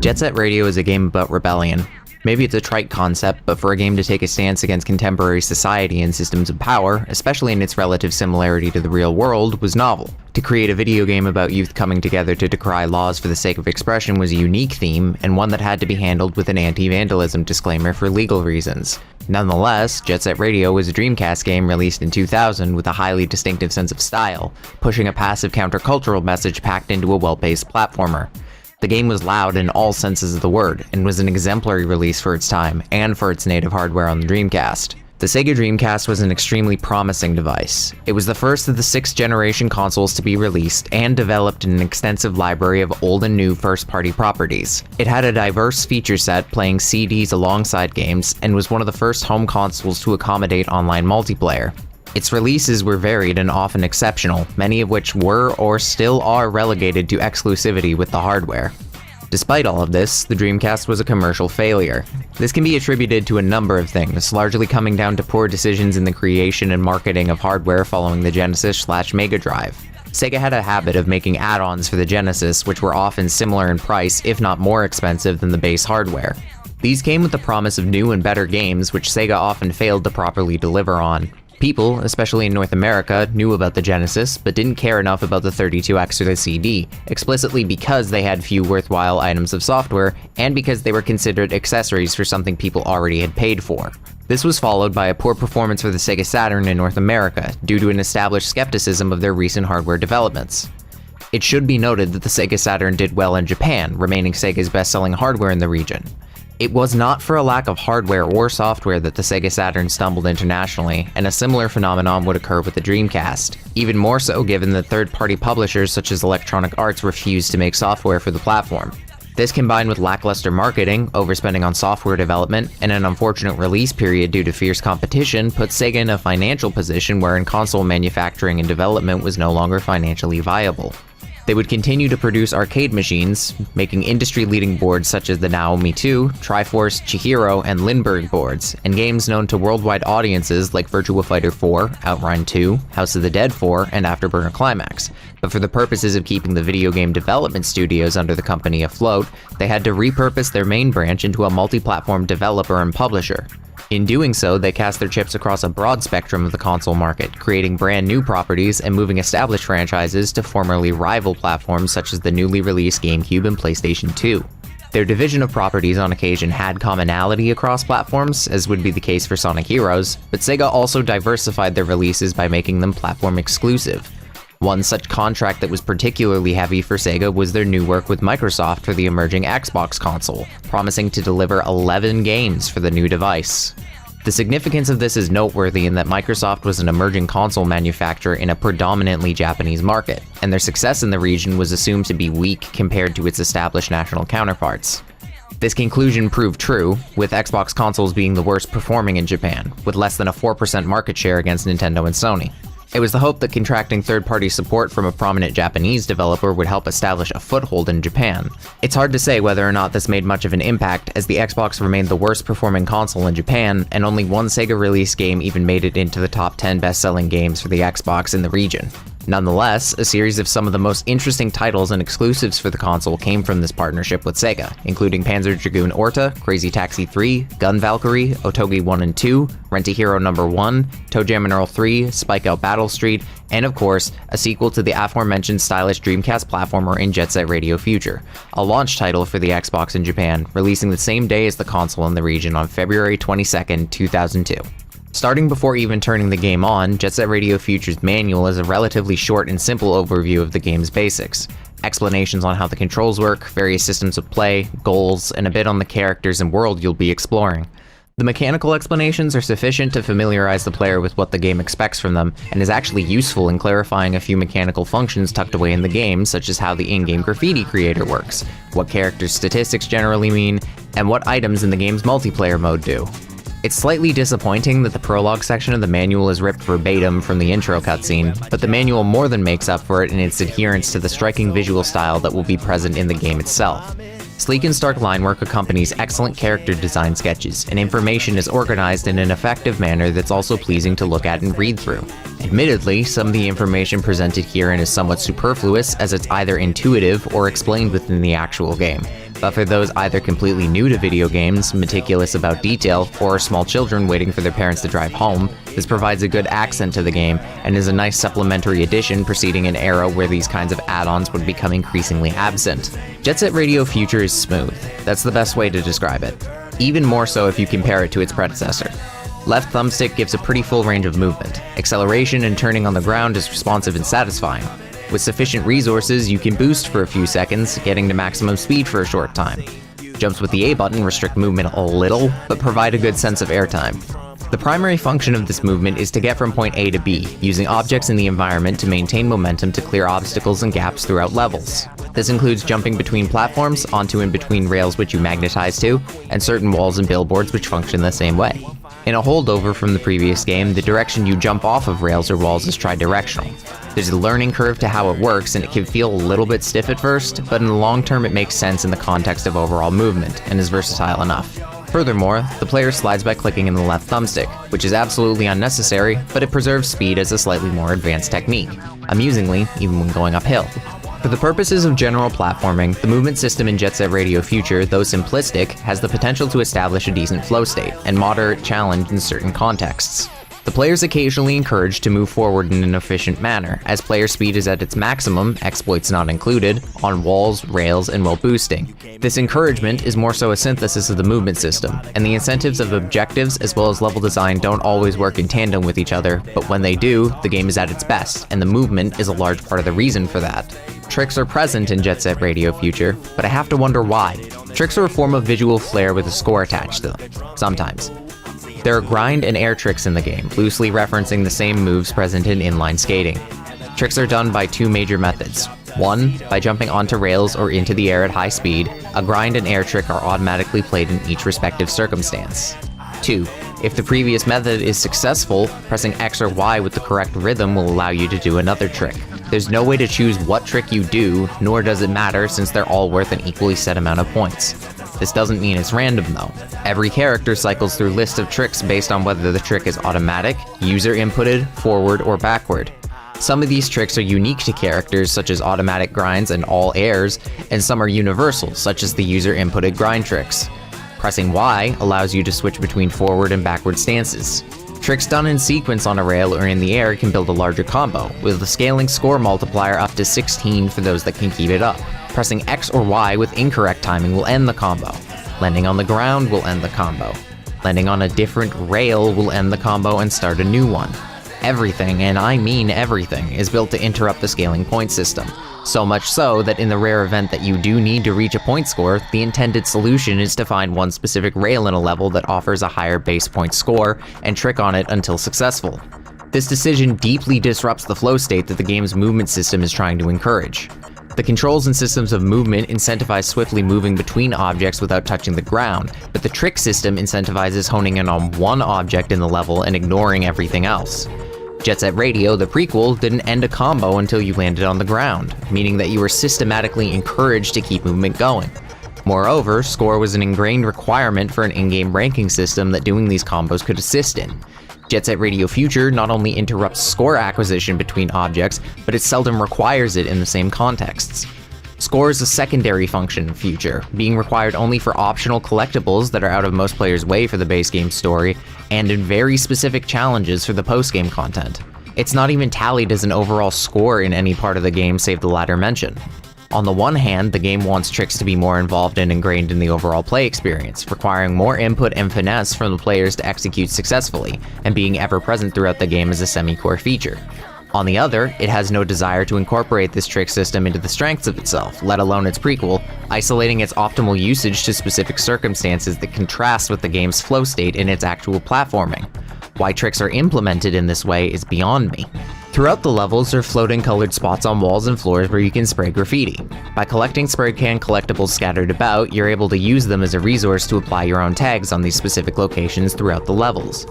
Jet Set Radio is a game about rebellion. Maybe it's a trite concept, but for a game to take a stance against contemporary society and systems of power, especially in its relative similarity to the real world, was novel. To create a video game about youth coming together to decry laws for the sake of expression was a unique theme, and one that had to be handled with an anti-vandalism disclaimer for legal reasons. Nonetheless, Jet Set Radio was a Dreamcast game released in 2000 with a highly distinctive sense of style, pushing a passive countercultural message packed into a well-paced platformer. The game was loud in all senses of the word, and was an exemplary release for its time, and for its native hardware on the Dreamcast. The Sega Dreamcast was an extremely promising device. It was the first of the 6th generation consoles to be released, and developed an extensive library of old and new first-party properties. It had a diverse feature set, playing CDs alongside games, and was one of the first home consoles to accommodate online multiplayer. Its releases were varied and often exceptional, many of which were or still are relegated to exclusivity with the hardware. Despite all of this, the Dreamcast was a commercial failure. This can be attributed to a number of things, largely coming down to poor decisions in the creation and marketing of hardware following the Genesis/Mega Drive. Sega had a habit of making add-ons for the Genesis, which were often similar in price, if not more expensive than the base hardware. These came with the promise of new and better games, which Sega often failed to properly deliver on. People, especially in North America, knew about the Genesis, but didn't care enough about the 32X or the CD, explicitly because they had few worthwhile items of software, and because they were considered accessories for something people already had paid for. This was followed by a poor performance for the Sega Saturn in North America, due to an established skepticism of their recent hardware developments. It should be noted that the Sega Saturn did well in Japan, remaining Sega's best-selling hardware in the region. It was not for a lack of hardware or software that the Sega Saturn stumbled internationally, and a similar phenomenon would occur with the Dreamcast, even more so given that third-party publishers such as Electronic Arts refused to make software for the platform. This, combined with lackluster marketing, overspending on software development, and an unfortunate release period due to fierce competition, put Sega in a financial position wherein console manufacturing and development was no longer financially viable. They would continue to produce arcade machines, making industry-leading boards such as the Naomi 2, Triforce, Chihiro, and Lindbergh boards, and games known to worldwide audiences like Virtua Fighter 4, Outrun 2, House of the Dead 4, and Afterburner Climax. But for the purposes of keeping the video game development studios under the company afloat, they had to repurpose their main branch into a multi-platform developer and publisher. In doing so, they cast their chips across a broad spectrum of the console market, creating brand new properties and moving established franchises to formerly rival platforms such as the newly released GameCube and PlayStation 2. Their division of properties on occasion had commonality across platforms, as would be the case for Sonic Heroes, but Sega also diversified their releases by making them platform exclusive. One such contract that was particularly heavy for Sega was their new work with Microsoft for the emerging Xbox console, promising to deliver 11 games for the new device. The significance of this is noteworthy in that Microsoft was an emerging console manufacturer in a predominantly Japanese market, and their success in the region was assumed to be weak compared to its established national counterparts. This conclusion proved true, with Xbox consoles being the worst performing in Japan, with less than a 4% market share against Nintendo and Sony. It was the hope that contracting third-party support from a prominent Japanese developer would help establish a foothold in Japan. It's hard to say whether or not this made much of an impact, as the Xbox remained the worst-performing console in Japan, and only one Sega-released game even made it into the top 10 best-selling games for the Xbox in the region. Nonetheless, a series of some of the most interesting titles and exclusives for the console came from this partnership with Sega, including Panzer Dragoon Orta, Crazy Taxi 3, Gun Valkyrie, Otogi 1 and 2, Rent-A-Hero No. 1, ToeJam and Earl 3, Spike Out Battle Street, and of course, a sequel to the aforementioned stylish Dreamcast platformer in Jet Set Radio Future, a launch title for the Xbox in Japan, releasing the same day as the console in the region on February 22, 2002. Starting before even turning the game on, Jet Set Radio Future's manual is a relatively short and simple overview of the game's basics. Explanations on how the controls work, various systems of play, goals, and a bit on the characters and world you'll be exploring. The mechanical explanations are sufficient to familiarize the player with what the game expects from them, and is actually useful in clarifying a few mechanical functions tucked away in the game, such as how the in-game graffiti creator works, what character statistics generally mean, and what items in the game's multiplayer mode do. It's slightly disappointing that the prologue section of the manual is ripped verbatim from the intro cutscene, but the manual more than makes up for it in its adherence to the striking visual style that will be present in the game itself. Sleek and stark linework accompanies excellent character design sketches, and information is organized in an effective manner that's also pleasing to look at and read through. Admittedly, some of the information presented herein is somewhat superfluous, as it's either intuitive or explained within the actual game. But for those either completely new to video games, meticulous about detail, or small children waiting for their parents to drive home, this provides a good accent to the game and is a nice supplementary addition preceding an era where these kinds of add-ons would become increasingly absent. Jet Set Radio Future is smooth. That's the best way to describe it. Even more so if you compare it to its predecessor. Left thumbstick gives a pretty full range of movement. Acceleration and turning on the ground is responsive and satisfying. With sufficient resources, you can boost for a few seconds, getting to maximum speed for a short time. Jumps with the A button restrict movement a little, but provide a good sense of airtime. The primary function of this movement is to get from point A to B, using objects in the environment to maintain momentum to clear obstacles and gaps throughout levels. This includes jumping between platforms, onto and between rails which you magnetize to, and certain walls and billboards which function the same way. In a holdover from the previous game, the direction you jump off of rails or walls is tri-directional. There's a learning curve to how it works, and it can feel a little bit stiff at first, but in the long term it makes sense in the context of overall movement, and is versatile enough. Furthermore, the player slides by clicking in the left thumbstick, which is absolutely unnecessary, but it preserves speed as a slightly more advanced technique, amusingly, even when going uphill. For the purposes of general platforming, the movement system in Jet Set Radio Future, though simplistic, has the potential to establish a decent flow state, and moderate challenge in certain contexts. The player is occasionally encouraged to move forward in an efficient manner, as player speed is at its maximum, exploits not included, on walls, rails, and while boosting. This encouragement is more so a synthesis of the movement system, and the incentives of objectives as well as level design don't always work in tandem with each other, but when they do, the game is at its best, and the movement is a large part of the reason for that. Tricks are present in Jet Set Radio Future, but I have to wonder why. Tricks are a form of visual flair with a score attached to them, sometimes. There are grind and air tricks in the game, loosely referencing the same moves present in inline skating. Tricks are done by two major methods. One, by jumping onto rails or into the air at high speed, a grind and air trick are automatically played in each respective circumstance. 2. If the previous method is successful, pressing X or Y with the correct rhythm will allow you to do another trick. There's no way to choose what trick you do, nor does it matter since they're all worth an equally set amount of points. This doesn't mean it's random though. Every character cycles through lists of tricks based on whether the trick is automatic, user inputted, forward, or backward. Some of these tricks are unique to characters such as automatic grinds and all airs, and some are universal such as the user inputted grind tricks. Pressing Y allows you to switch between forward and backward stances. Tricks done in sequence on a rail or in the air can build a larger combo, with a scaling score multiplier up to 16 for those that can keep it up. Pressing X or Y with incorrect timing will end the combo. Landing on the ground will end the combo. Landing on a different rail will end the combo and start a new one. Everything, and I mean everything, is built to interrupt the scaling point system. So much so that in the rare event that you do need to reach a point score, the intended solution is to find one specific rail in a level that offers a higher base point score and trick on it until successful. This decision deeply disrupts the flow state that the game's movement system is trying to encourage. The controls and systems of movement incentivize swiftly moving between objects without touching the ground, but the trick system incentivizes honing in on one object in the level and ignoring everything else. Jet Set Radio, the prequel, didn't end a combo until you landed on the ground, meaning that you were systematically encouraged to keep movement going. Moreover, score was an ingrained requirement for an in-game ranking system that doing these combos could assist in. Jet Set Radio Future not only interrupts score acquisition between objects, but it seldom requires it in the same contexts. Score is a secondary function in Future, being required only for optional collectibles that are out of most players' way for the base game story, and in very specific challenges for the post-game content. It's not even tallied as an overall score in any part of the game save the latter mention. On the one hand, the game wants tricks to be more involved and ingrained in the overall play experience, requiring more input and finesse from the players to execute successfully, and being ever present throughout the game as a semi-core feature. On the other, it has no desire to incorporate this trick system into the strengths of itself, let alone its prequel, isolating its optimal usage to specific circumstances that contrast with the game's flow state in its actual platforming. Why tricks are implemented in this way is beyond me. Throughout the levels are floating colored spots on walls and floors where you can spray graffiti. By collecting spray can collectibles scattered about, you're able to use them as a resource to apply your own tags on these specific locations throughout the levels.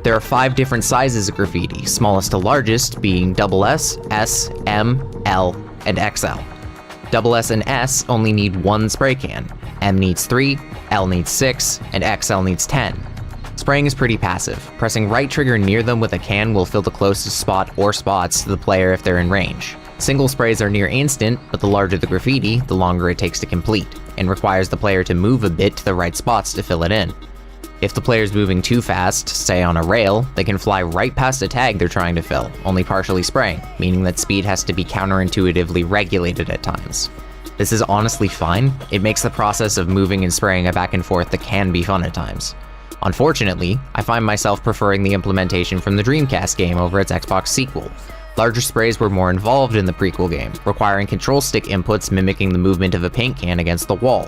There are 5 different sizes of graffiti, smallest to largest being SS, S, M, L, and XL. SS and S only need 1 spray can, M needs 3, L needs 6, and XL needs 10. Spraying is pretty passive. Pressing right trigger near them with a can will fill the closest spot or spots to the player if they're in range. Single sprays are near instant, but the larger the graffiti, the longer it takes to complete, and requires the player to move a bit to the right spots to fill it in. If the player's moving too fast, say on a rail, they can fly right past a tag they're trying to fill, only partially spraying, meaning that speed has to be counterintuitively regulated at times. This is honestly fine. It makes the process of moving and spraying a back and forth that can be fun at times. Unfortunately, I find myself preferring the implementation from the Dreamcast game over its Xbox sequel. Larger sprays were more involved in the prequel game, requiring control stick inputs mimicking the movement of a paint can against the wall.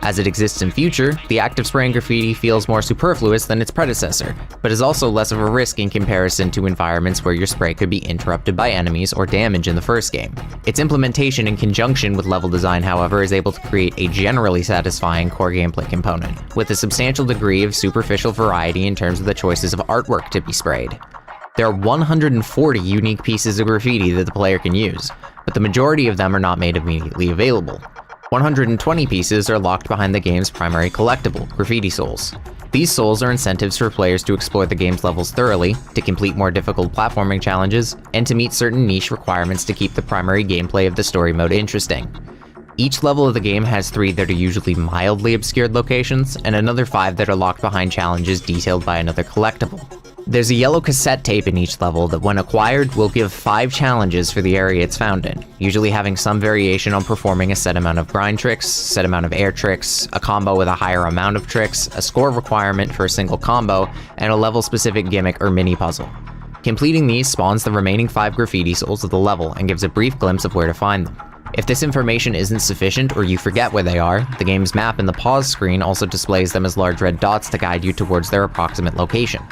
As it exists in future, the act of spraying graffiti feels more superfluous than its predecessor, but is also less of a risk in comparison to environments where your spray could be interrupted by enemies or damage in the first game. Its implementation in conjunction with level design, however, is able to create a generally satisfying core gameplay component, with a substantial degree of superficial variety in terms of the choices of artwork to be sprayed. There are 140 unique pieces of graffiti that the player can use, but the majority of them are not made immediately available. 120 pieces are locked behind the game's primary collectible, graffiti souls. These souls are incentives for players to explore the game's levels thoroughly, to complete more difficult platforming challenges, and to meet certain niche requirements to keep the primary gameplay of the story mode interesting. Each level of the game has 3 that are usually mildly obscured locations, and another 5 that are locked behind challenges detailed by another collectible. There's a yellow cassette tape in each level that, when acquired, will give 5 challenges for the area it's found in, usually having some variation on performing a set amount of grind tricks, set amount of air tricks, a combo with a higher amount of tricks, a score requirement for a single combo, and a level-specific gimmick or mini-puzzle. Completing these spawns the remaining 5 graffiti souls of the level and gives a brief glimpse of where to find them. If this information isn't sufficient or you forget where they are, the game's map in the pause screen also displays them as large red dots to guide you towards their approximate location.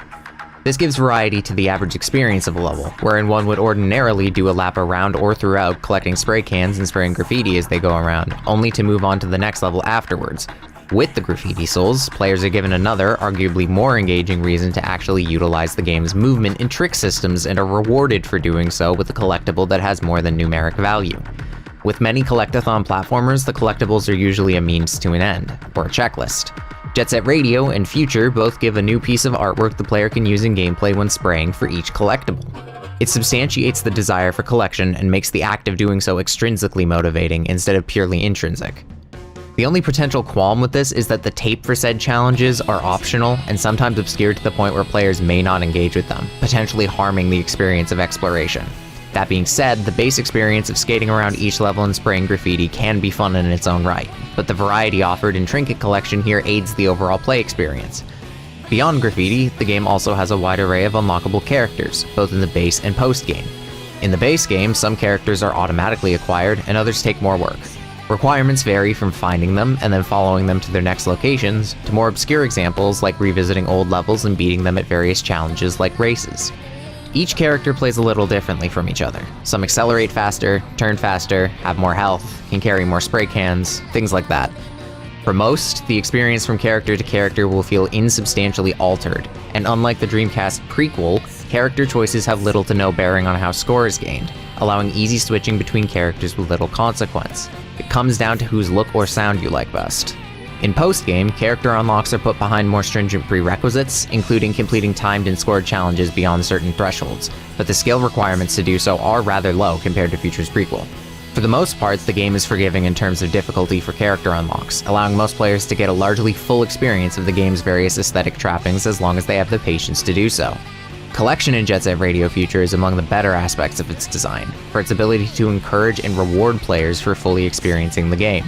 This gives variety to the average experience of a level, wherein one would ordinarily do a lap around or throughout collecting spray cans and spraying graffiti as they go around, only to move on to the next level afterwards. With the graffiti souls, players are given another, arguably more engaging reason to actually utilize the game's movement and trick systems and are rewarded for doing so with a collectible that has more than numeric value. With many collectathon platformers, the collectibles are usually a means to an end, or a checklist. Jet Set Radio and Future both give a new piece of artwork the player can use in gameplay when spraying for each collectible. It substantiates the desire for collection and makes the act of doing so extrinsically motivating instead of purely intrinsic. The only potential qualm with this is that the tape for said challenges are optional and sometimes obscured to the point where players may not engage with them, potentially harming the experience of exploration. That being said, the base experience of skating around each level and spraying graffiti can be fun in its own right, but the variety offered in Trinket Collection here aids the overall play experience. Beyond graffiti, the game also has a wide array of unlockable characters, both in the base and post-game. In the base game, some characters are automatically acquired and others take more work. Requirements vary from finding them and then following them to their next locations, to more obscure examples like revisiting old levels and beating them at various challenges like races. Each character plays a little differently from each other. Some accelerate faster, turn faster, have more health, can carry more spray cans, things like that. For most, the experience from character to character will feel insubstantially altered, and unlike the Dreamcast prequel, character choices have little to no bearing on how score is gained, allowing easy switching between characters with little consequence. It comes down to whose look or sound you like best. In post-game, character unlocks are put behind more stringent prerequisites, including completing timed and scored challenges beyond certain thresholds, but the skill requirements to do so are rather low compared to Future's prequel. For the most part, the game is forgiving in terms of difficulty for character unlocks, allowing most players to get a largely full experience of the game's various aesthetic trappings as long as they have the patience to do so. Collection in Jet Set Radio Future is among the better aspects of its design, for its ability to encourage and reward players for fully experiencing the game.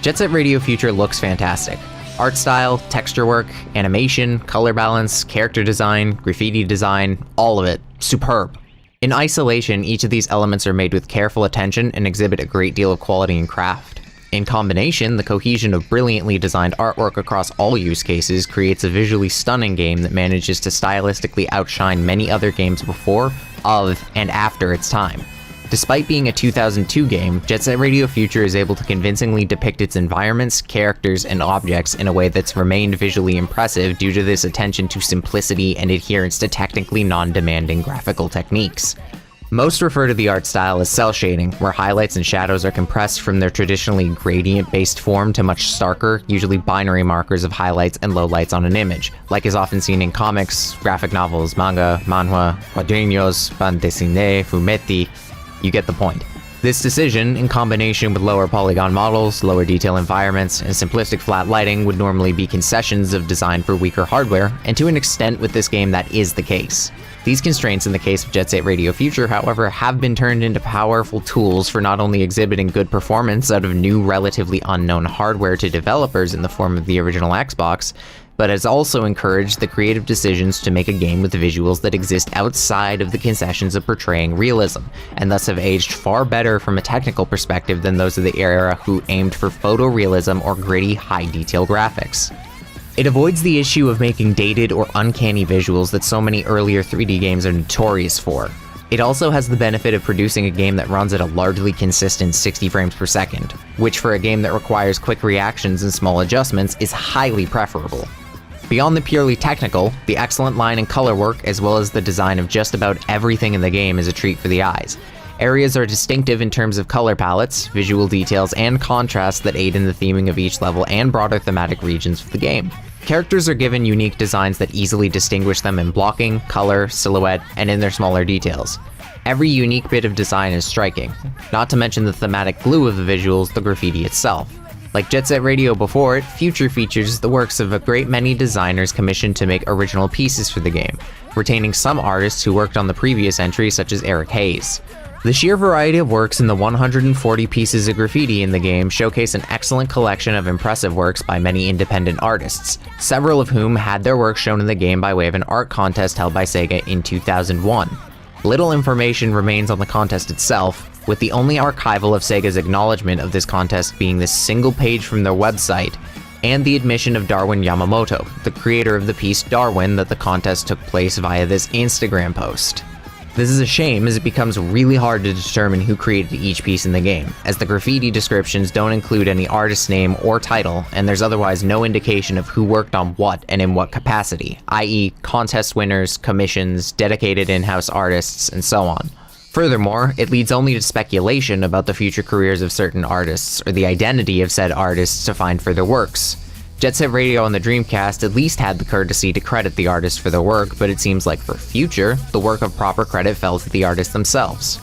Jet Set Radio Future looks fantastic. Art style, texture work, animation, color balance, character design, graffiti design, all of it, superb. In isolation, each of these elements are made with careful attention and exhibit a great deal of quality and craft. In combination, the cohesion of brilliantly designed artwork across all use cases creates a visually stunning game that manages to stylistically outshine many other games before, of, and after its time. Despite being a 2002 game, Jet Set Radio Future is able to convincingly depict its environments, characters, and objects in a way that's remained visually impressive due to this attention to simplicity and adherence to technically non-demanding graphical techniques. Most refer to the art style as cell shading, where highlights and shadows are compressed from their traditionally gradient-based form to much starker, usually binary markers of highlights and lowlights on an image, like is often seen in comics, graphic novels, manga, manhwa, cuadrinos, bande dessinée, fumetti. You get the point. This decision, in combination with lower polygon models, lower detail environments, and simplistic flat lighting, would normally be concessions of design for weaker hardware, and to an extent with this game that is the case. These constraints in the case of Jet Set Radio Future, however, have been turned into powerful tools for not only exhibiting good performance out of new, relatively unknown hardware to developers in the form of the original Xbox, but has also encouraged the creative decisions to make a game with visuals that exist outside of the concessions of portraying realism, and thus have aged far better from a technical perspective than those of the era who aimed for photorealism or gritty, high-detail graphics. It avoids the issue of making dated or uncanny visuals that so many earlier 3D games are notorious for. It also has the benefit of producing a game that runs at a largely consistent 60 frames per second, which for a game that requires quick reactions and small adjustments is highly preferable. Beyond the purely technical, the excellent line and color work, as well as the design of just about everything in the game, is a treat for the eyes. Areas are distinctive in terms of color palettes, visual details, and contrasts that aid in the theming of each level and broader thematic regions of the game. Characters are given unique designs that easily distinguish them in blocking, color, silhouette, and in their smaller details. Every unique bit of design is striking, not to mention the thematic glue of the visuals, the graffiti itself. Like Jet Set Radio before it, Future features the works of a great many designers commissioned to make original pieces for the game, retaining some artists who worked on the previous entry, such as Eric Hayes. The sheer variety of works in the 140 pieces of graffiti in the game showcase an excellent collection of impressive works by many independent artists, several of whom had their work shown in the game by way of an art contest held by Sega in 2001. Little information remains on the contest itself, with the only archival of Sega's acknowledgement of this contest being this single page from their website, and the admission of Darwin Yamamoto, the creator of the piece Darwin, that the contest took place via this Instagram post. This is a shame, as it becomes really hard to determine who created each piece in the game, as the graffiti descriptions don't include any artist name or title, and there's otherwise no indication of who worked on what and in what capacity, i.e. contest winners, commissions, dedicated in-house artists, and so on. Furthermore, it leads only to speculation about the future careers of certain artists, or the identity of said artists to find further works. Jet Set Radio and the Dreamcast at least had the courtesy to credit the artist for their work, but it seems like for Future, the work of proper credit fell to the artists themselves.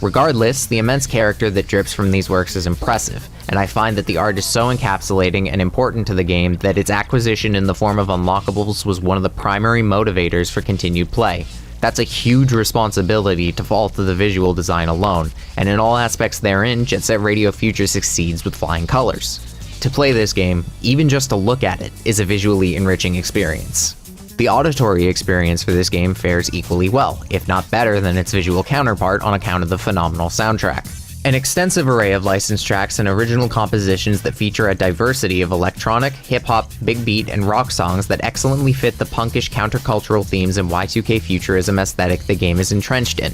Regardless, the immense character that drips from these works is impressive, and I find that the art is so encapsulating and important to the game that its acquisition in the form of unlockables was one of the primary motivators for continued play. That's a huge responsibility to fall to the visual design alone, and in all aspects therein, Jet Set Radio Future succeeds with flying colors. To play this game, even just to look at it, is a visually enriching experience. The auditory experience for this game fares equally well, if not better than its visual counterpart on account of the phenomenal soundtrack. An extensive array of licensed tracks and original compositions that feature a diversity of electronic, hip-hop, big beat, and rock songs that excellently fit the punkish countercultural themes and Y2K futurism aesthetic the game is entrenched in.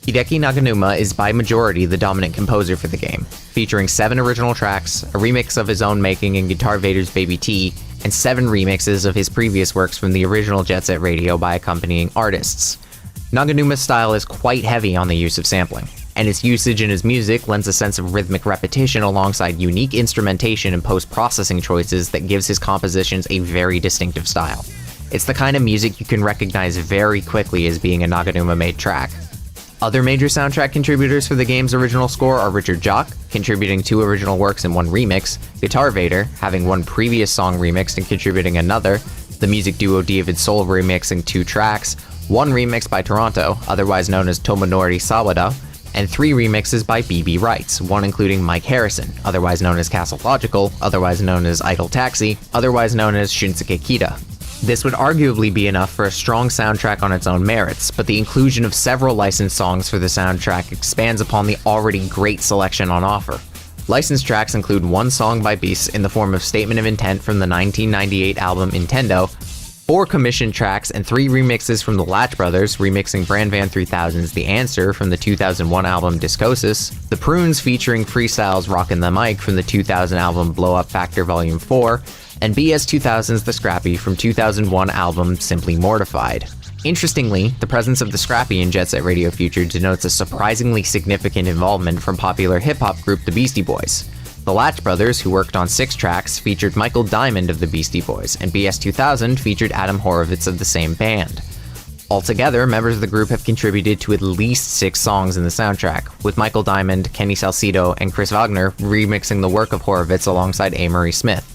Hideki Naganuma is by majority the dominant composer for the game, featuring 7 original tracks, a remix of his own making in Guitar Vader's Baby T, and 7 remixes of his previous works from the original Jet Set Radio by accompanying artists. Naganuma's style is quite heavy on the use of sampling, and its usage in his music lends a sense of rhythmic repetition alongside unique instrumentation and post-processing choices that gives his compositions a very distinctive style. It's the kind of music you can recognize very quickly as being a Naganuma-made track. Other major soundtrack contributors for the game's original score are Richard Jock, contributing 2 original works and 1 remix, Guitar Vader, having 1 previous song remixed and contributing another, the music duo David Soul remixing 2 tracks, 1 remix by Toronto, otherwise known as Tomonori Sawada, and 3 remixes by BB Rights, 1 including Mike Harrison, otherwise known as Castle Logical, otherwise known as Idle Taxi, otherwise known as Shinsuke Kita. This would arguably be enough for a strong soundtrack on its own merits, but the inclusion of several licensed songs for the soundtrack expands upon the already great selection on offer. Licensed tracks include 1 song by Beast in the form of Statement of Intent from the 1998 album Nintendo, 4 commissioned tracks and 3 remixes from the Latch Brothers, remixing Brandvan 3000's The Answer from the 2001 album Discosis, The Prunes featuring Freestyle's Rockin' the Mic from the 2000 album Blow Up Factor Volume 4, and BS 2000's The Scrappy from 2001 album Simply Mortified. Interestingly, the presence of the Scrappy in Jet Set Radio Future denotes a surprisingly significant involvement from popular hip-hop group the Beastie Boys. The Latch Brothers, who worked on 6 tracks, featured Michael Diamond of the Beastie Boys, and BS 2000 featured Adam Horovitz of the same band. Altogether, members of the group have contributed to at least 6 songs in the soundtrack, with Michael Diamond, Kenny Salcido, and Chris Wagner remixing the work of Horowitz alongside Amory Smith.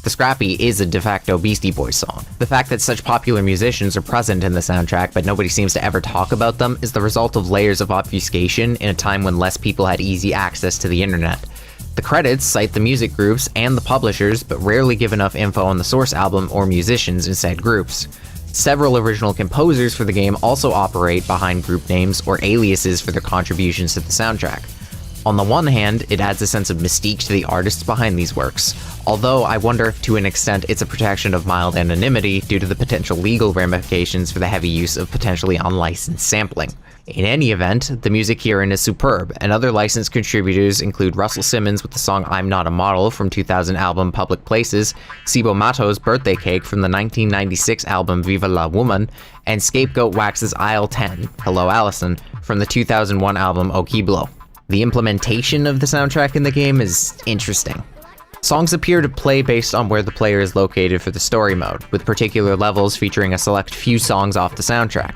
The Scrappy is a de facto Beastie Boys song. The fact that such popular musicians are present in the soundtrack but nobody seems to ever talk about them is the result of layers of obfuscation in a time when less people had easy access to the internet. The credits cite the music groups and the publishers, but rarely give enough info on the source album or musicians in said groups. Several original composers for the game also operate behind group names or aliases for their contributions to the soundtrack. On the one hand, it adds a sense of mystique to the artists behind these works, although I wonder if to an extent it's a protection of mild anonymity due to the potential legal ramifications for the heavy use of potentially unlicensed sampling. In any event, the music herein is superb, and other licensed contributors include Russell Simmons with the song I'm Not a Model from 2000 album Public Places, Cibo Matto's Birthday Cake from the 1996 album Viva La Woman, and Scapegoat Wax's Aisle 10, Hello Allison, from the 2001 album Okiblo. The implementation of the soundtrack in the game is interesting. Songs appear to play based on where the player is located for the story mode, with particular levels featuring a select few songs off the soundtrack.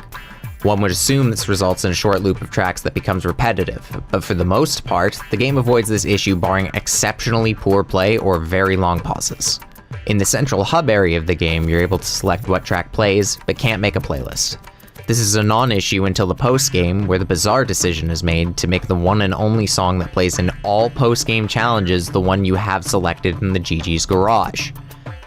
One would assume this results in a short loop of tracks that becomes repetitive, but for the most part, the game avoids this issue barring exceptionally poor play or very long pauses. In the central hub area of the game, you're able to select what track plays, but can't make a playlist. This is a non-issue until the post-game, where the bizarre decision is made to make the one and only song that plays in all post-game challenges the one you have selected in the GG's Garage.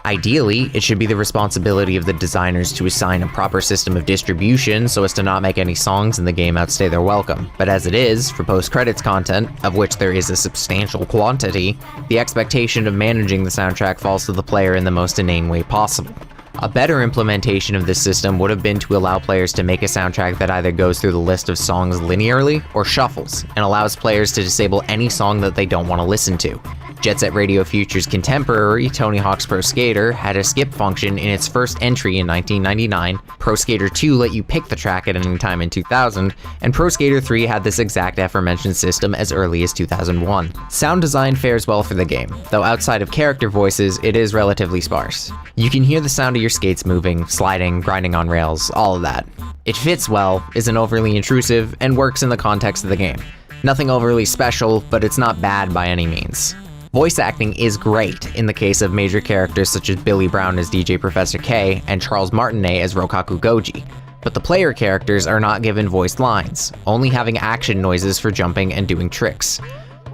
Ideally, it should be the responsibility of the designers to assign a proper system of distribution so as to not make any songs in the game outstay their welcome, but as it is, for post-credits content, of which there is a substantial quantity, the expectation of managing the soundtrack falls to the player in the most inane way possible. A better implementation of this system would have been to allow players to make a soundtrack that either goes through the list of songs linearly or shuffles, and allows players to disable any song that they don't want to listen to. Jet Set Radio Future's contemporary, Tony Hawk's Pro Skater, had a skip function in its first entry in 1999, Pro Skater 2 let you pick the track at any time in 2000, and Pro Skater 3 had this exact aforementioned system as early as 2001. Sound design fares well for the game, though outside of character voices, it is relatively sparse. You can hear the sound of your skates moving, sliding, grinding on rails, all of that. It fits well, isn't overly intrusive, and works in the context of the game. Nothing overly special, but it's not bad by any means. Voice acting is great in the case of major characters such as Billy Brown as DJ Professor K and Charles Martinet as Rokaku Goji, but the player characters are not given voiced lines, only having action noises for jumping and doing tricks.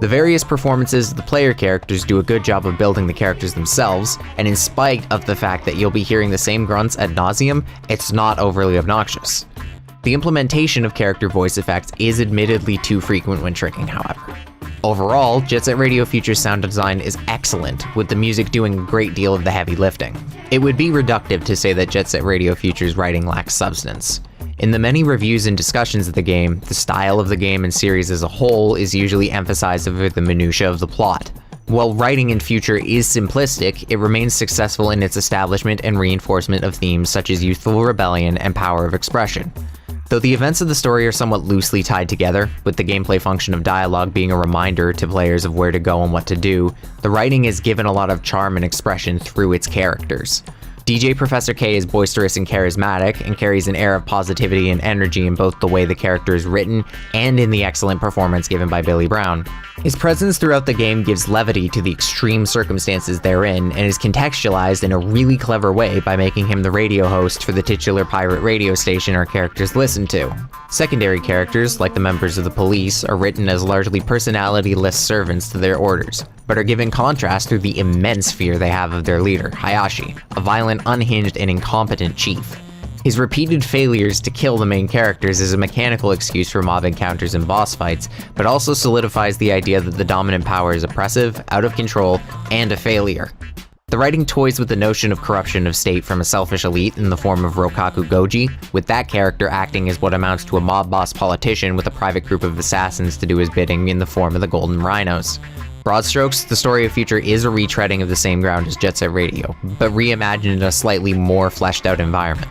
The various performances of the player characters do a good job of building the characters themselves, and in spite of the fact that you'll be hearing the same grunts ad nauseum, it's not overly obnoxious. The implementation of character voice effects is admittedly too frequent when tricking, however. Overall, Jet Set Radio Future's sound design is excellent, with the music doing a great deal of the heavy lifting. It would be reductive to say that Jet Set Radio Future's writing lacks substance. In the many reviews and discussions of the game, the style of the game and series as a whole is usually emphasized over the minutiae of the plot. While writing in Future is simplistic, it remains successful in its establishment and reinforcement of themes such as youthful rebellion and power of expression. Though the events of the story are somewhat loosely tied together, with the gameplay function of dialogue being a reminder to players of where to go and what to do, the writing is given a lot of charm and expression through its characters. DJ Professor K is boisterous and charismatic, and carries an air of positivity and energy in both the way the character is written and in the excellent performance given by Billy Brown. His presence throughout the game gives levity to the extreme circumstances therein, and is contextualized in a really clever way by making him the radio host for the titular pirate radio station our characters listen to. Secondary characters, like the members of the police, are written as largely personality-less servants to their orders, but are given contrast through the immense fear they have of their leader, Hayashi, a violent, unhinged, and incompetent chief. His repeated failures to kill the main characters is a mechanical excuse for mob encounters and boss fights, but also solidifies the idea that the dominant power is oppressive, out of control, and a failure. The writing toys with the notion of corruption of state from a selfish elite in the form of Rokaku Goji, with that character acting as what amounts to a mob boss politician with a private group of assassins to do his bidding in the form of the Golden Rhinos. Broad strokes, the story of Future is a retreading of the same ground as Jet Set Radio, but reimagined in a slightly more fleshed out environment.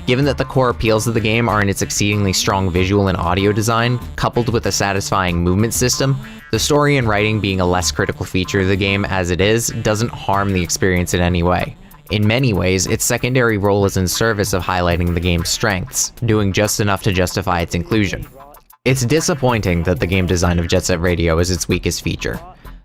Given that the core appeals of the game are in its exceedingly strong visual and audio design, coupled with a satisfying movement system, the story and writing being a less critical feature of the game as it is, doesn't harm the experience in any way. In many ways, its secondary role is in service of highlighting the game's strengths, doing just enough to justify its inclusion. It's disappointing that the game design of Jet Set Radio is its weakest feature.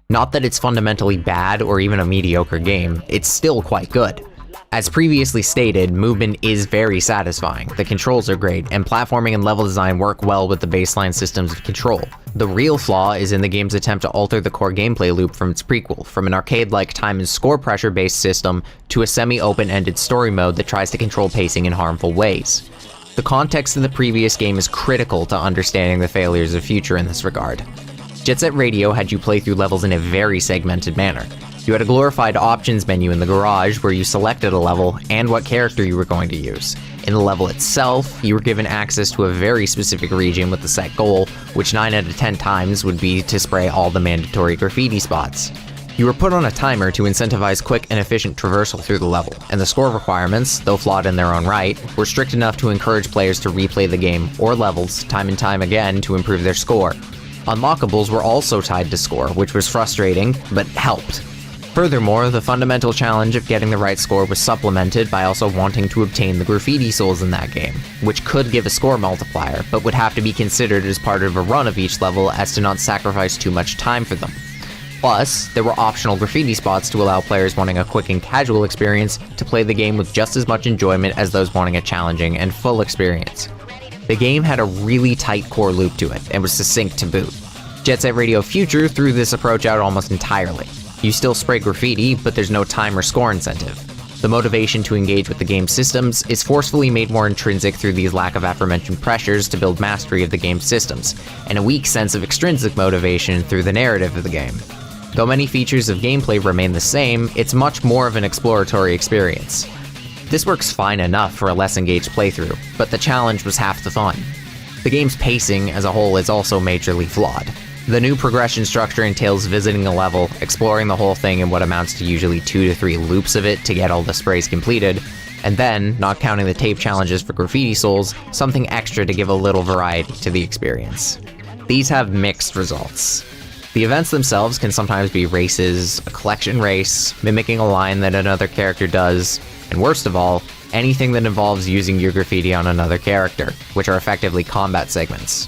Not that it's fundamentally bad or even a mediocre game, it's still quite good. As previously stated, movement is very satisfying, the controls are great, and platforming and level design work well with the baseline systems of control. The real flaw is in the game's attempt to alter the core gameplay loop from its prequel, from an arcade-like time and score pressure-based system to a semi-open-ended story mode that tries to control pacing in harmful ways. The context of the previous game is critical to understanding the failures of Future in this regard. Jet Set Radio had you play through levels in a very segmented manner. You had a glorified options menu in the garage where you selected a level and what character you were going to use. In the level itself, you were given access to a very specific region with a set goal, which 9 out of 10 times would be to spray all the mandatory graffiti spots. You were put on a timer to incentivize quick and efficient traversal through the level, and the score requirements, though flawed in their own right, were strict enough to encourage players to replay the game or levels time and time again to improve their score. Unlockables were also tied to score, which was frustrating, but helped. Furthermore, the fundamental challenge of getting the right score was supplemented by also wanting to obtain the graffiti souls in that game, which could give a score multiplier, but would have to be considered as part of a run of each level as to not sacrifice too much time for them. Plus, there were optional graffiti spots to allow players wanting a quick and casual experience to play the game with just as much enjoyment as those wanting a challenging and full experience. The game had a really tight core loop to it, and was succinct to boot. Jet Set Radio Future threw this approach out almost entirely. You still spray graffiti, but there's no time or score incentive. The motivation to engage with the game's systems is forcefully made more intrinsic through these lack of aforementioned pressures to build mastery of the game's systems, and a weak sense of extrinsic motivation through the narrative of the game. Though many features of gameplay remain the same, it's much more of an exploratory experience. This works fine enough for a less engaged playthrough, but the challenge was half the fun. The game's pacing as a whole is also majorly flawed. The new progression structure entails visiting a level, exploring the whole thing in what amounts to usually 2 to 3 loops of it to get all the sprays completed, and then, not counting the tape challenges for graffiti souls, something extra to give a little variety to the experience. These have mixed results. The events themselves can sometimes be races, a collection race, mimicking a line that another character does, and worst of all, anything that involves using your graffiti on another character, which are effectively combat segments.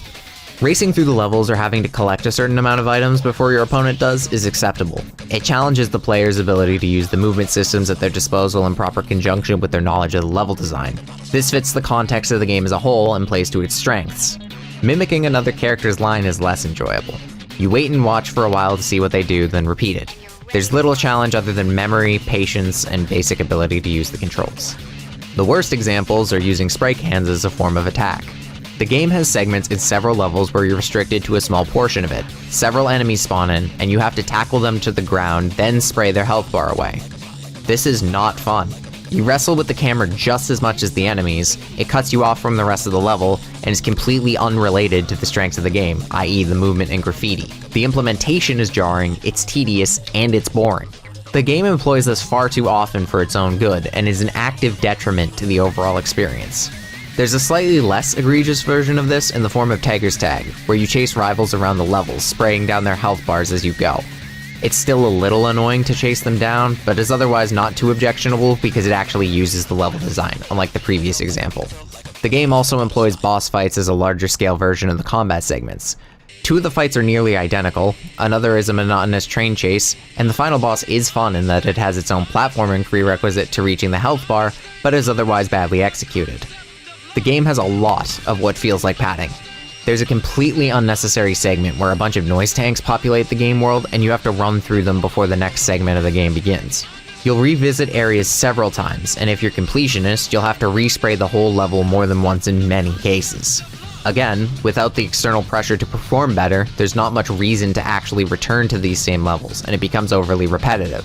Racing through the levels or having to collect a certain amount of items before your opponent does is acceptable. It challenges the player's ability to use the movement systems at their disposal in proper conjunction with their knowledge of the level design. This fits the context of the game as a whole and plays to its strengths. Mimicking another character's line is less enjoyable. You wait and watch for a while to see what they do, then repeat it. There's little challenge other than memory, patience, and basic ability to use the controls. The worst examples are using spray cans as a form of attack. The game has segments in several levels where you're restricted to a small portion of it. Several enemies spawn in, and you have to tackle them to the ground, then spray their health bar away. This is not fun. You wrestle with the camera just as much as the enemies, it cuts you off from the rest of the level, and is completely unrelated to the strengths of the game, i.e. the movement and graffiti. The implementation is jarring, it's tedious, and it's boring. The game employs this far too often for its own good, and is an active detriment to the overall experience. There's a slightly less egregious version of this in the form of Tiger's Tag, where you chase rivals around the levels, spraying down their health bars as you go. It's still a little annoying to chase them down, but is otherwise not too objectionable because it actually uses the level design, unlike the previous example. The game also employs boss fights as a larger scale version of the combat segments. 2 of the fights are nearly identical, another is a monotonous train chase, and the final boss is fun in that it has its own platforming prerequisite to reaching the health bar, but is otherwise badly executed. The game has a lot of what feels like padding. There's a completely unnecessary segment where a bunch of noise tanks populate the game world and you have to run through them before the next segment of the game begins. You'll revisit areas several times, and if you're completionist, you'll have to respray the whole level more than once in many cases. Again, without the external pressure to perform better, there's not much reason to actually return to these same levels, and it becomes overly repetitive.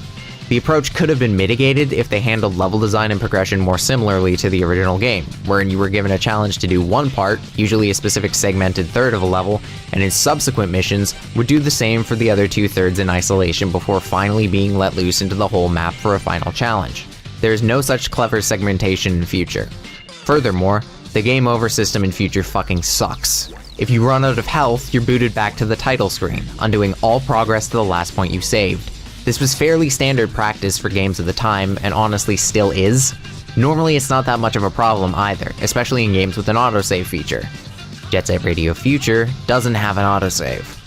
The approach could have been mitigated if they handled level design and progression more similarly to the original game, wherein you were given a challenge to do one part, usually a specific segmented third of a level, and in subsequent missions, would do the same for the other 2/3 in isolation before finally being let loose into the whole map for a final challenge. There is no such clever segmentation in Future. Furthermore, the game over system in Future fucking sucks. If you run out of health, you're booted back to the title screen, undoing all progress to the last point you saved. This was fairly standard practice for games of the time, and honestly still is. Normally it's not that much of a problem either, especially in games with an autosave feature. Jet Set Radio Future doesn't have an autosave.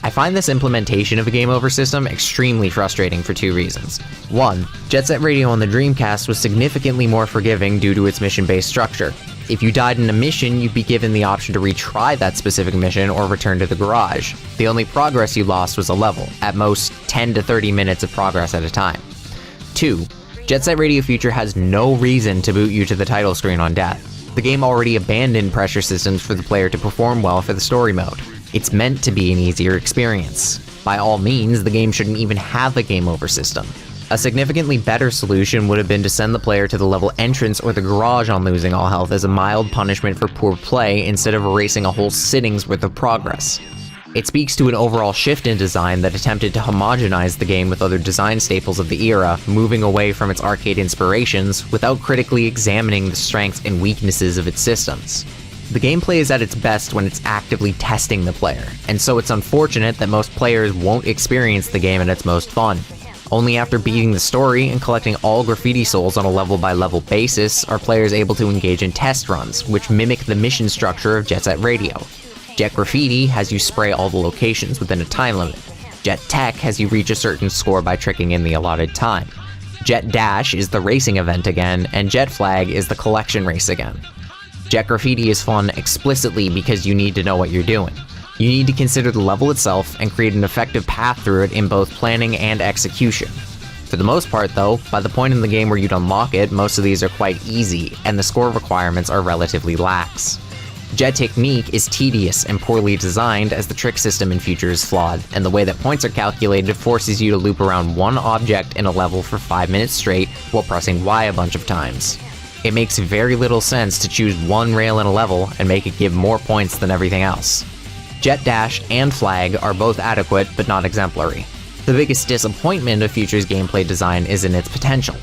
I find this implementation of a game over system extremely frustrating for two reasons. One, Jet Set Radio on the Dreamcast was significantly more forgiving due to its mission-based structure. If you died in a mission, you'd be given the option to retry that specific mission or return to the garage. The only progress you lost was a level, at most 10 to 30 minutes of progress at a time. 2. Jet Set Radio Future has no reason to boot you to the title screen on death. The game already abandoned pressure systems for the player to perform well for the story mode. It's meant to be an easier experience. By all means, the game shouldn't even have a game over system. A significantly better solution would have been to send the player to the level entrance or the garage on losing all health as a mild punishment for poor play instead of erasing a whole sitting's worth of progress. It speaks to an overall shift in design that attempted to homogenize the game with other design staples of the era, moving away from its arcade inspirations without critically examining the strengths and weaknesses of its systems. The gameplay is at its best when it's actively testing the player, and so it's unfortunate that most players won't experience the game at its most fun. Only after beating the story and collecting all graffiti souls on a level-by-level basis are players able to engage in test runs, which mimic the mission structure of Jet Set Radio. Jet Graffiti has you spray all the locations within a time limit. Jet Tech has you reach a certain score by tricking in the allotted time. Jet Dash is the racing event again, and Jet Flag is the collection race again. Jet Graffiti is fun explicitly because you need to know what you're doing. You need to consider the level itself and create an effective path through it in both planning and execution. For the most part though, by the point in the game where you'd unlock it, most of these are quite easy, and the score requirements are relatively lax. Jet Technique is tedious and poorly designed as the trick system in Future is flawed, and the way that points are calculated forces you to loop around one object in a level for 5 minutes straight while pressing Y a bunch of times. It makes very little sense to choose one rail in a level and make it give more points than everything else. Jet Dash and Flag are both adequate, but not exemplary. The biggest disappointment of Future's gameplay design is in its potential.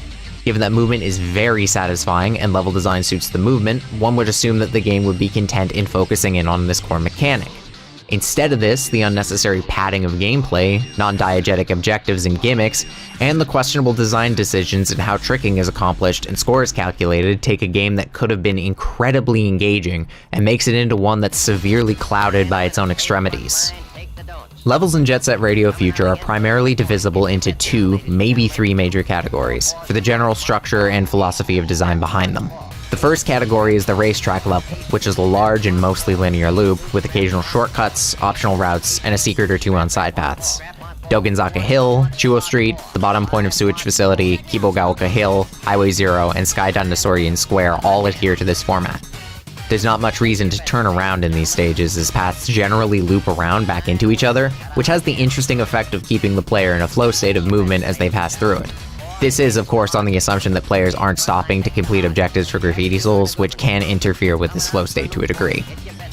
Given that movement is very satisfying and level design suits the movement, one would assume that the game would be content in focusing in on this core mechanic. Instead of this, the unnecessary padding of gameplay, non-diegetic objectives and gimmicks, and the questionable design decisions in how tricking is accomplished and scores calculated take a game that could have been incredibly engaging and makes it into one that's severely clouded by its own extremities. Levels in Jet Set Radio Future are primarily divisible into 2, maybe 3 major categories, for the general structure and philosophy of design behind them. The first category is the racetrack level, which is a large and mostly linear loop, with occasional shortcuts, optional routes, and a secret or two on side paths. Dogenzaka Hill, Chuo Street, the bottom point of sewage facility, Kibogaoka Hill, Highway 0, and Sky Dinosaurian Square all adhere to this format. There's not much reason to turn around in these stages, as paths generally loop around back into each other, which has the interesting effect of keeping the player in a flow state of movement as they pass through it. This is, of course, on the assumption that players aren't stopping to complete objectives for graffiti souls, which can interfere with this flow state to a degree.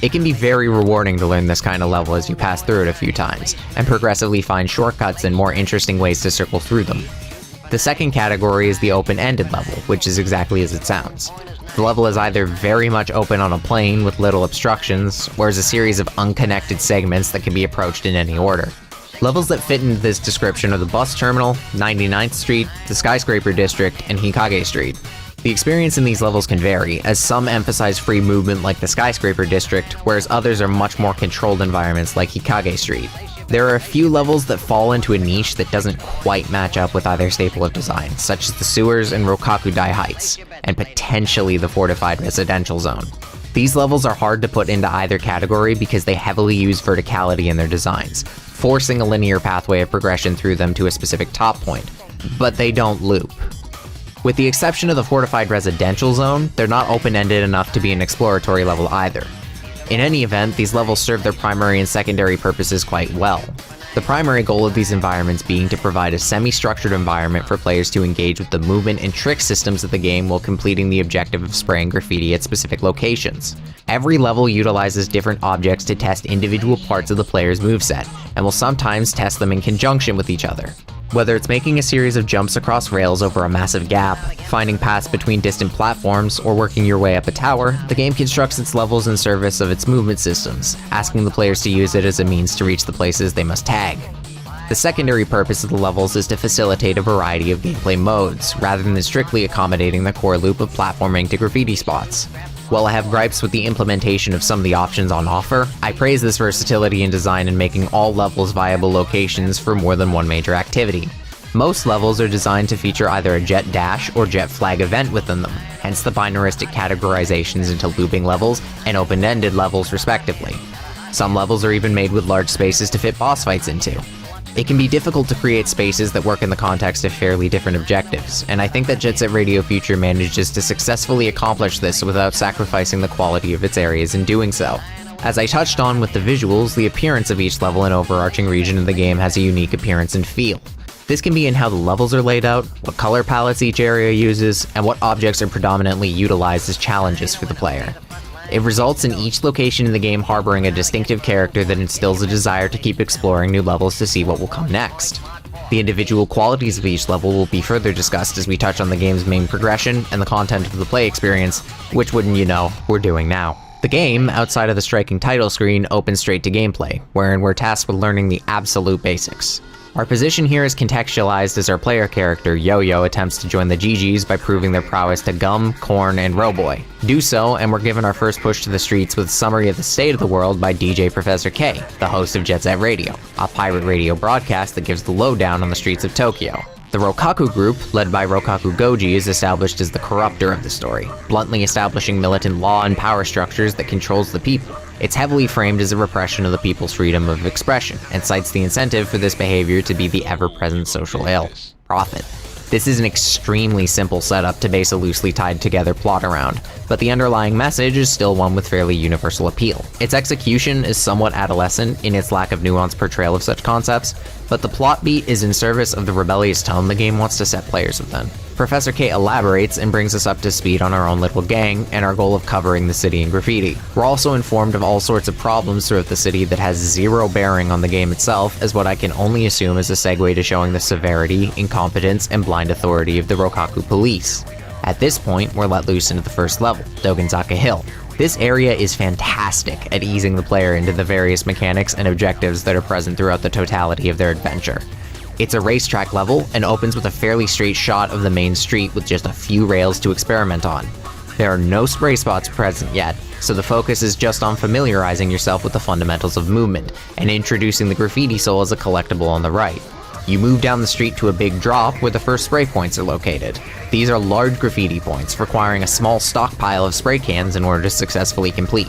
It can be very rewarding to learn this kind of level as you pass through it a few times, and progressively find shortcuts and more interesting ways to circle through them. The second category is the open-ended level, which is exactly as it sounds. The level is either very much open on a plane with little obstructions, or is a series of unconnected segments that can be approached in any order. Levels that fit into this description are the bus terminal, 99th Street, the Skyscraper District, and Hikage Street. The experience in these levels can vary, as some emphasize free movement like the Skyscraper District, whereas others are much more controlled environments like Hikage Street. There are a few levels that fall into a niche that doesn't quite match up with either staple of design, such as the sewers and Rokakudai Heights, and potentially the fortified residential zone. These levels are hard to put into either category because they heavily use verticality in their designs, forcing a linear pathway of progression through them to a specific top point, but they don't loop. With the exception of the fortified residential zone, they're not open-ended enough to be an exploratory level either. In any event, these levels serve their primary and secondary purposes quite well. The primary goal of these environments being to provide a semi-structured environment for players to engage with the movement and trick systems of the game while completing the objective of spraying graffiti at specific locations. Every level utilizes different objects to test individual parts of the player's moveset, and will sometimes test them in conjunction with each other. Whether it's making a series of jumps across rails over a massive gap, finding paths between distant platforms, or working your way up a tower, the game constructs its levels in service of its movement systems, asking the players to use it as a means to reach the places they must tag. The secondary purpose of the levels is to facilitate a variety of gameplay modes, rather than strictly accommodating the core loop of platforming to graffiti spots. While I have gripes with the implementation of some of the options on offer, I praise this versatility in design in making all levels viable locations for more than one major activity. Most levels are designed to feature either a jet dash or jet flag event within them, hence the binaristic categorizations into looping levels and open-ended levels respectively. Some levels are even made with large spaces to fit boss fights into. It can be difficult to create spaces that work in the context of fairly different objectives, and I think that Jet Set Radio Future manages to successfully accomplish this without sacrificing the quality of its areas in doing so. As I touched on with the visuals, the appearance of each level and overarching region of the game has a unique appearance and feel. This can be in how the levels are laid out, what color palettes each area uses, and what objects are predominantly utilized as challenges for the player. It results in each location in the game harboring a distinctive character that instills a desire to keep exploring new levels to see what will come next. The individual qualities of each level will be further discussed as we touch on the game's main progression and the content of the play experience, which, wouldn't you know, we're doing now. The game, outside of the striking title screen, opens straight to gameplay, wherein we're tasked with learning the absolute basics. Our position here is contextualized as our player character, Yo-Yo, attempts to join the GGs by proving their prowess to Gum, Corn, and Roboy. Do so, and we're given our first push to the streets with a summary of the state of the world by DJ Professor K, the host of Jet Set Radio, a pirate radio broadcast that gives the lowdown on the streets of Tokyo. The Rokaku group, led by Rokaku Goji, is established as the corrupter of the story, bluntly establishing militant law and power structures that controls the people. It's heavily framed as a repression of the people's freedom of expression, and cites the incentive for this behavior to be the ever-present social ill, profit. This is an extremely simple setup to base a loosely tied together plot around, but the underlying message is still one with fairly universal appeal. Its execution is somewhat adolescent in its lack of nuanced portrayal of such concepts, but the plot beat is in service of the rebellious tone the game wants to set players within. Professor K elaborates and brings us up to speed on our own little gang and our goal of covering the city in graffiti. We're also informed of all sorts of problems throughout the city that has zero bearing on the game itself, as what I can only assume is a segue to showing the severity, incompetence, and blind authority of the Rokaku police. At this point, we're let loose into the first level, Dogenzaka Hill. This area is fantastic at easing the player into the various mechanics and objectives that are present throughout the totality of their adventure. It's a racetrack level and opens with a fairly straight shot of the main street with just a few rails to experiment on. There are no spray spots present yet, so the focus is just on familiarizing yourself with the fundamentals of movement and introducing the graffiti soul as a collectible on the right. You move down the street to a big drop where the first spray points are located. These are large graffiti points, requiring a small stockpile of spray cans in order to successfully complete.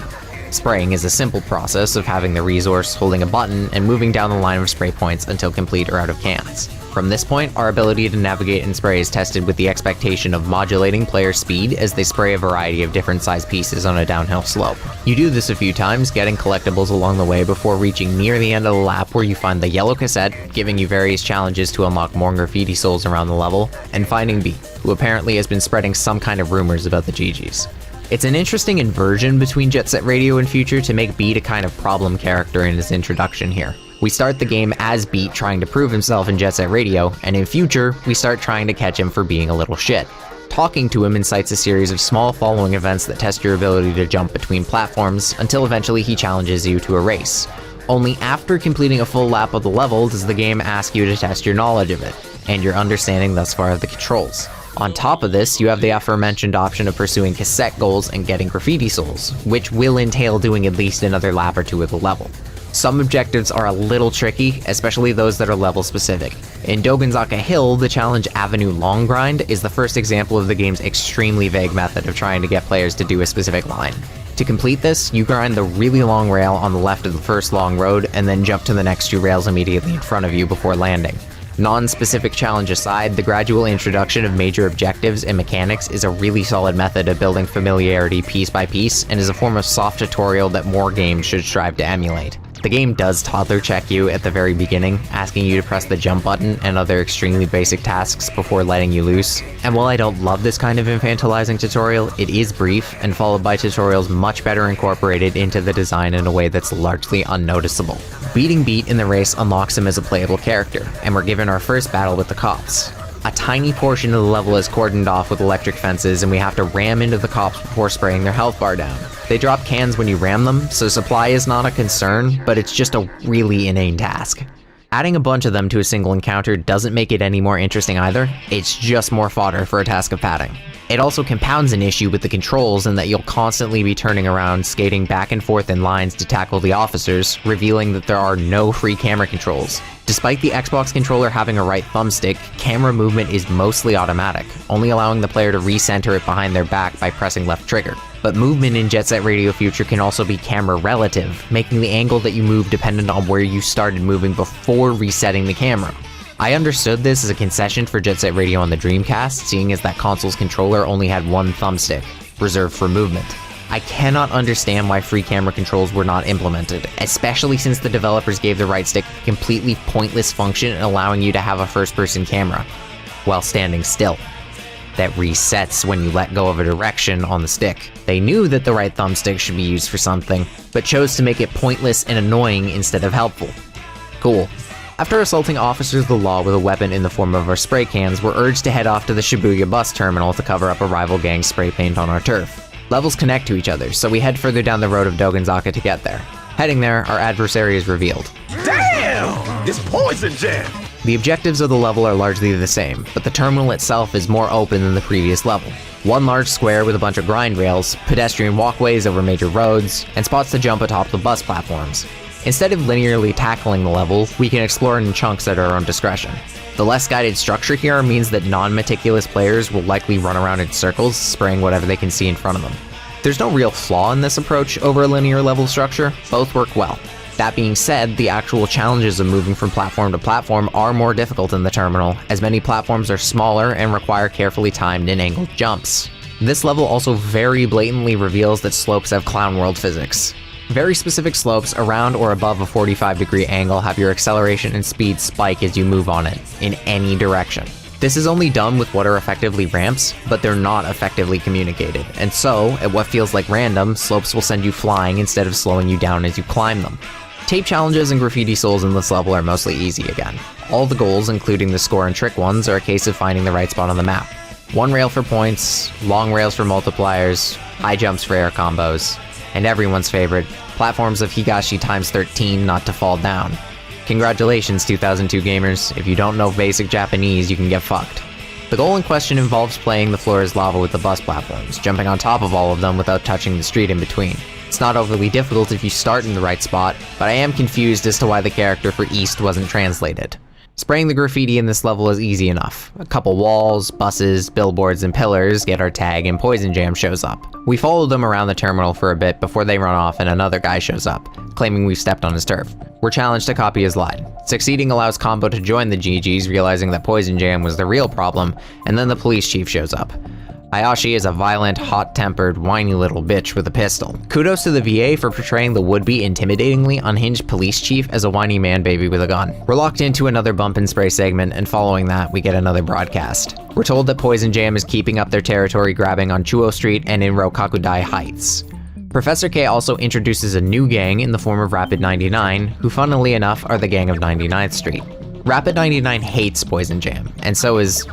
Spraying is a simple process of having the resource, holding a button, and moving down the line of spray points until complete or out of cans. From this point, our ability to navigate and spray is tested with the expectation of modulating player speed as they spray a variety of different sized pieces on a downhill slope. You do this a few times, getting collectibles along the way before reaching near the end of the lap where you find the yellow cassette, giving you various challenges to unlock more graffiti souls around the level, and finding B, who apparently has been spreading some kind of rumors about the GGs. It's an interesting inversion between Jet Set Radio and Future to make Beat a kind of problem character in his introduction here. We start the game as Beat trying to prove himself in Jet Set Radio, and in Future, we start trying to catch him for being a little shit. Talking to him incites a series of small following events that test your ability to jump between platforms, until eventually he challenges you to a race. Only after completing a full lap of the level does the game ask you to test your knowledge of it, and your understanding thus far of the controls. On top of this, you have the aforementioned option of pursuing cassette goals and getting graffiti souls, which will entail doing at least another lap or two of the level. Some objectives are a little tricky, especially those that are level specific. In Dogenzaka Hill, the challenge Avenue Long Grind is the first example of the game's extremely vague method of trying to get players to do a specific line. To complete this, you grind the really long rail on the left of the first long road and then jump to the next two rails immediately in front of you before landing. Non-specific challenge aside, the gradual introduction of major objectives and mechanics is a really solid method of building familiarity piece by piece and is a form of soft tutorial that more games should strive to emulate. The game does toddler check you at the very beginning, asking you to press the jump button and other extremely basic tasks before letting you loose. And while I don't love this kind of infantilizing tutorial, it is brief and followed by tutorials much better incorporated into the design in a way that's largely unnoticeable. Beating Beat in the race unlocks him as a playable character, and we're given our first battle with the cops. A tiny portion of the level is cordoned off with electric fences, and we have to ram into the cops before spraying their health bar down. They drop cans when you ram them, so supply is not a concern, but it's just a really inane task. Adding a bunch of them to a single encounter doesn't make it any more interesting either, it's just more fodder for a task of padding. It also compounds an issue with the controls in that you'll constantly be turning around, skating back and forth in lines to tackle the officers, revealing that there are no free camera controls. Despite the Xbox controller having a right thumbstick, camera movement is mostly automatic, only allowing the player to recenter it behind their back by pressing left trigger. But movement in Jet Set Radio Future can also be camera relative, making the angle that you move dependent on where you started moving before resetting the camera. I understood this as a concession for Jet Set Radio on the Dreamcast, seeing as that console's controller only had one thumbstick, reserved for movement. I cannot understand why free camera controls were not implemented, especially since the developers gave the right stick a completely pointless function in allowing you to have a first-person camera, while standing still, that resets when you let go of a direction on the stick. They knew that the right thumbstick should be used for something, but chose to make it pointless and annoying instead of helpful. Cool. After assaulting officers of the law with a weapon in the form of our spray cans, we're urged to head off to the Shibuya bus terminal to cover up a rival gang's spray paint on our turf. Levels connect to each other, so we head further down the road of Dogenzaka to get there. Heading there, our adversary is revealed. Damn! It's Poison Jam! The objectives of the level are largely the same, but the terminal itself is more open than the previous level. One large square with a bunch of grind rails, pedestrian walkways over major roads, and spots to jump atop the bus platforms. Instead of linearly tackling the level, we can explore it in chunks at our own discretion. The less guided structure here means that non-meticulous players will likely run around in circles, spraying whatever they can see in front of them. There's no real flaw in this approach over a linear level structure, both work well. That being said, the actual challenges of moving from platform to platform are more difficult in the terminal, as many platforms are smaller and require carefully timed and angled jumps. This level also very blatantly reveals that slopes have clown world physics. Very specific slopes around or above a 45-degree angle have your acceleration and speed spike as you move on it, in any direction. This is only done with what are effectively ramps, but they're not effectively communicated, and so, at what feels like random, slopes will send you flying instead of slowing you down as you climb them. Tape challenges and graffiti souls in this level are mostly easy again. All the goals, including the score and trick ones, are a case of finding the right spot on the map. One rail for points, long rails for multipliers, high jumps for air combos, and everyone's favorite, platforms of Higashi times 13 not to fall down. Congratulations 2002 gamers, if you don't know basic Japanese you can get fucked. The goal in question involves playing the floor as lava with the bus platforms, jumping on top of all of them without touching the street in between. It's not overly difficult if you start in the right spot, but I am confused as to why the character for East wasn't translated. Spraying the graffiti in this level is easy enough. A couple walls, buses, billboards, and pillars get our tag and Poison Jam shows up. We follow them around the terminal for a bit before they run off and another guy shows up, claiming we've stepped on his turf. We're challenged to copy his line. Succeeding allows Combo to join the GGs, realizing that Poison Jam was the real problem, and then the police chief shows up. Hayashi is a violent, hot-tempered, whiny little bitch with a pistol. Kudos to the VA for portraying the would-be intimidatingly unhinged police chief as a whiny man-baby with a gun. We're locked into another bump and spray segment, and following that, we get another broadcast. We're told that Poison Jam is keeping up their territory grabbing on Chuo Street and in Rokakudai Heights. Professor K also introduces a new gang in the form of Rapid 99, who funnily enough are the gang of 99th Street. Rapid 99 hates Poison Jam, and so is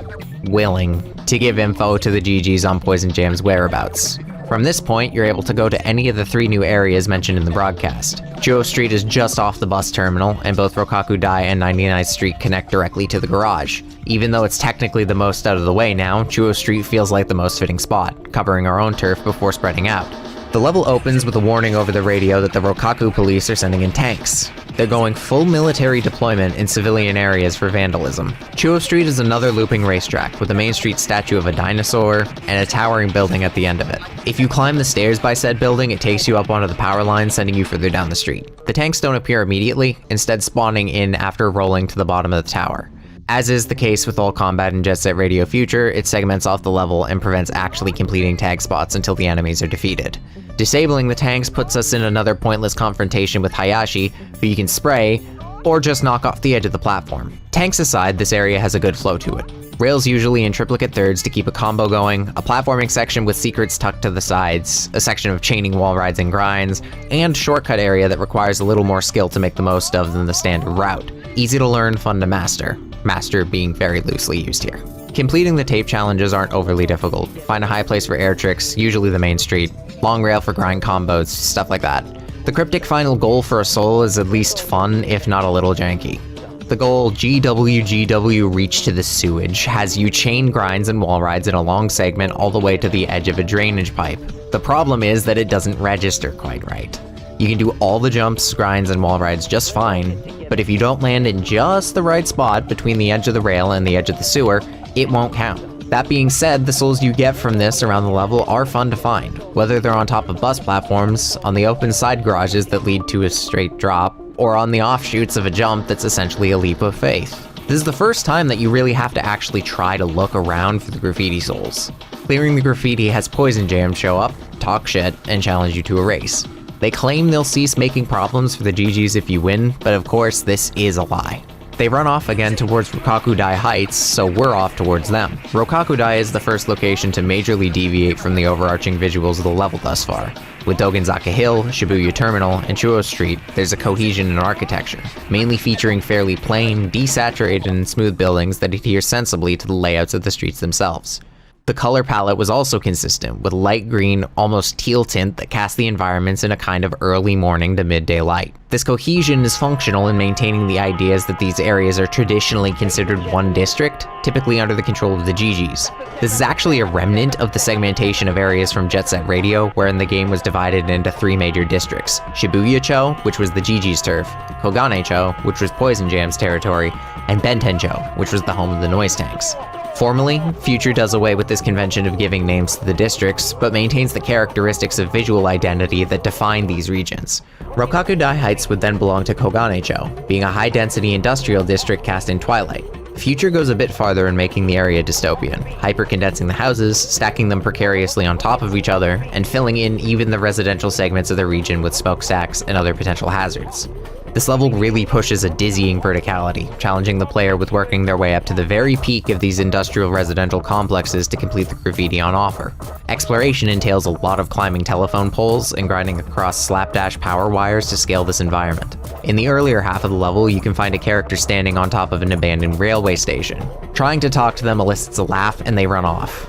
willing to give info to the GGs on Poison Jam's whereabouts. From this point, you're able to go to any of the 3 new areas mentioned in the broadcast. Chuo Street is just off the bus terminal, and both Rokakudai and 99th Street connect directly to the garage. Even though it's technically the most out of the way now, Chuo Street feels like the most fitting spot, covering our own turf before spreading out. The level opens with a warning over the radio that the Rokaku police are sending in tanks. They're going full military deployment in civilian areas for vandalism. Chuo Street is another looping racetrack with a Main Street statue of a dinosaur and a towering building at the end of it. If you climb the stairs by said building, it takes you up onto the power line, sending you further down the street. The tanks don't appear immediately, instead spawning in after rolling to the bottom of the tower. As is the case with all combat in Jet Set Radio Future, it segments off the level and prevents actually completing tag spots until the enemies are defeated. Disabling the tanks puts us in another pointless confrontation with Hayashi, who you can spray, or just knock off the edge of the platform. Tanks aside, this area has a good flow to it. Rails usually in triplicate thirds to keep a combo going, a platforming section with secrets tucked to the sides, a section of chaining wall rides and grinds, and shortcut area that requires a little more skill to make the most of than the standard route. Easy to learn, fun to master. Master being very loosely used here. Completing the tape challenges aren't overly difficult. Find a high place for air tricks, usually the main street, long rail for grind combos, stuff like that. The cryptic final goal for a soul is at least fun, if not a little janky. The goal GWGW Reach to the Sewage has you chain grinds and wall rides in a long segment all the way to the edge of a drainage pipe. The problem is that it doesn't register quite right. You can do all the jumps, grinds, and wall rides just fine, but if you don't land in just the right spot between the edge of the rail and the edge of the sewer, it won't count. That being said, the souls you get from this around the level are fun to find, whether they're on top of bus platforms, on the open side garages that lead to a straight drop, or on the offshoots of a jump that's essentially a leap of faith. This is the first time that you really have to actually try to look around for the graffiti souls. Clearing the graffiti has Poison Jam show up, talk shit, and challenge you to a race. They claim they'll cease making problems for the GGs if you win, but of course this is a lie. They run off again towards Rokakudai Heights, so we're off towards them. Rokakudai is the first location to majorly deviate from the overarching visuals of the level thus far. With Dogenzaka Hill, Shibuya Terminal, and Chuo Street, there's a cohesion in architecture, mainly featuring fairly plain, desaturated, and smooth buildings that adhere sensibly to the layouts of the streets themselves. The color palette was also consistent, with light green, almost teal tint that cast the environments in a kind of early morning to midday light. This cohesion is functional in maintaining the ideas that these areas are traditionally considered one district, typically under the control of the GGs. This is actually a remnant of the segmentation of areas from Jet Set Radio, wherein the game was divided into 3 major districts: Shibuya-cho, which was the GG's turf, Kogane-cho, which was Poison Jam's territory, and Benten-cho, which was the home of the noise tanks. Formally, Future does away with this convention of giving names to the districts, but maintains the characteristics of visual identity that define these regions. Rokakudai Heights would then belong to Kogane-cho, being a high-density industrial district cast in twilight. Future goes a bit farther in making the area dystopian, hyper-condensing the houses, stacking them precariously on top of each other, and filling in even the residential segments of the region with smokestacks and other potential hazards. This level really pushes a dizzying verticality, challenging the player with working their way up to the very peak of these industrial residential complexes to complete the graffiti on offer. Exploration entails a lot of climbing telephone poles and grinding across slapdash power wires to scale this environment. In the earlier half of the level, you can find a character standing on top of an abandoned railway station. Trying to talk to them elicits a laugh and they run off.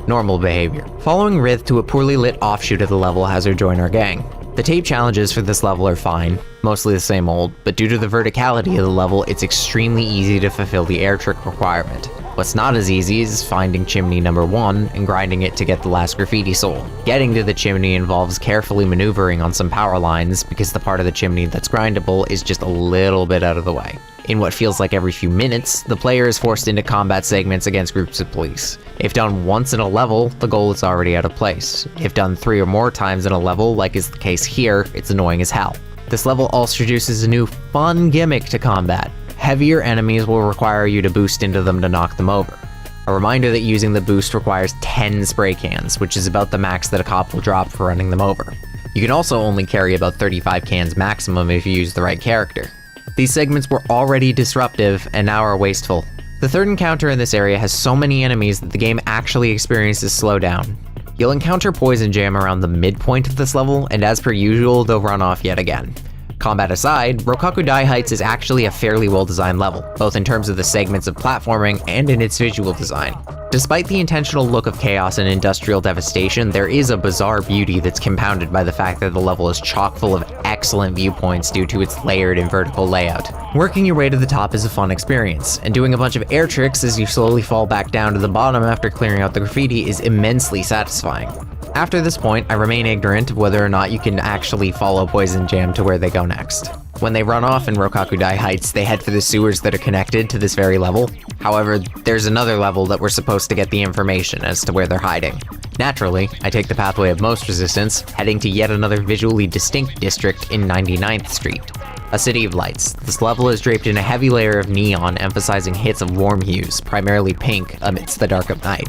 Normal behavior. Following Rith to a poorly lit offshoot of the level has her join our gang. The tape challenges for this level are fine, mostly the same old, but due to the verticality of the level, it's extremely easy to fulfill the air trick requirement. What's not as easy is finding chimney number 1 and grinding it to get the last graffiti soul. Getting to the chimney involves carefully maneuvering on some power lines because the part of the chimney that's grindable is just a little bit out of the way. In what feels like every few minutes, the player is forced into combat segments against groups of police. If done once in a level, the goal is already out of place. If done 3 or more times in a level, like is the case here, it's annoying as hell. This level also introduces a new fun gimmick to combat. Heavier enemies will require you to boost into them to knock them over. A reminder that using the boost requires 10 spray cans, which is about the max that a cop will drop for running them over. You can also only carry about 35 cans maximum if you use the right character. These segments were already disruptive and now are wasteful. The third encounter in this area has so many enemies that the game actually experiences slowdown. You'll encounter Poison Jam around the midpoint of this level, and as per usual, they'll run off yet again. Combat aside, Rokakudai Heights is actually a fairly well-designed level, both in terms of the segments of platforming and in its visual design. Despite the intentional look of chaos and industrial devastation, there is a bizarre beauty that's compounded by the fact that the level is chock full of excellent viewpoints due to its layered and vertical layout. Working your way to the top is a fun experience, and doing a bunch of air tricks as you slowly fall back down to the bottom after clearing out the graffiti is immensely satisfying. After this point, I remain ignorant of whether or not you can actually follow Poison Jam to where they go next. When they run off in Rokakudai Heights, they head for the sewers that are connected to this very level. However, there's another level that we're supposed to get the information as to where they're hiding. Naturally, I take the pathway of most resistance, heading to yet another visually distinct district in 99th Street. A city of lights. This level is draped in a heavy layer of neon, emphasizing hits of warm hues, primarily pink, amidst the dark of night.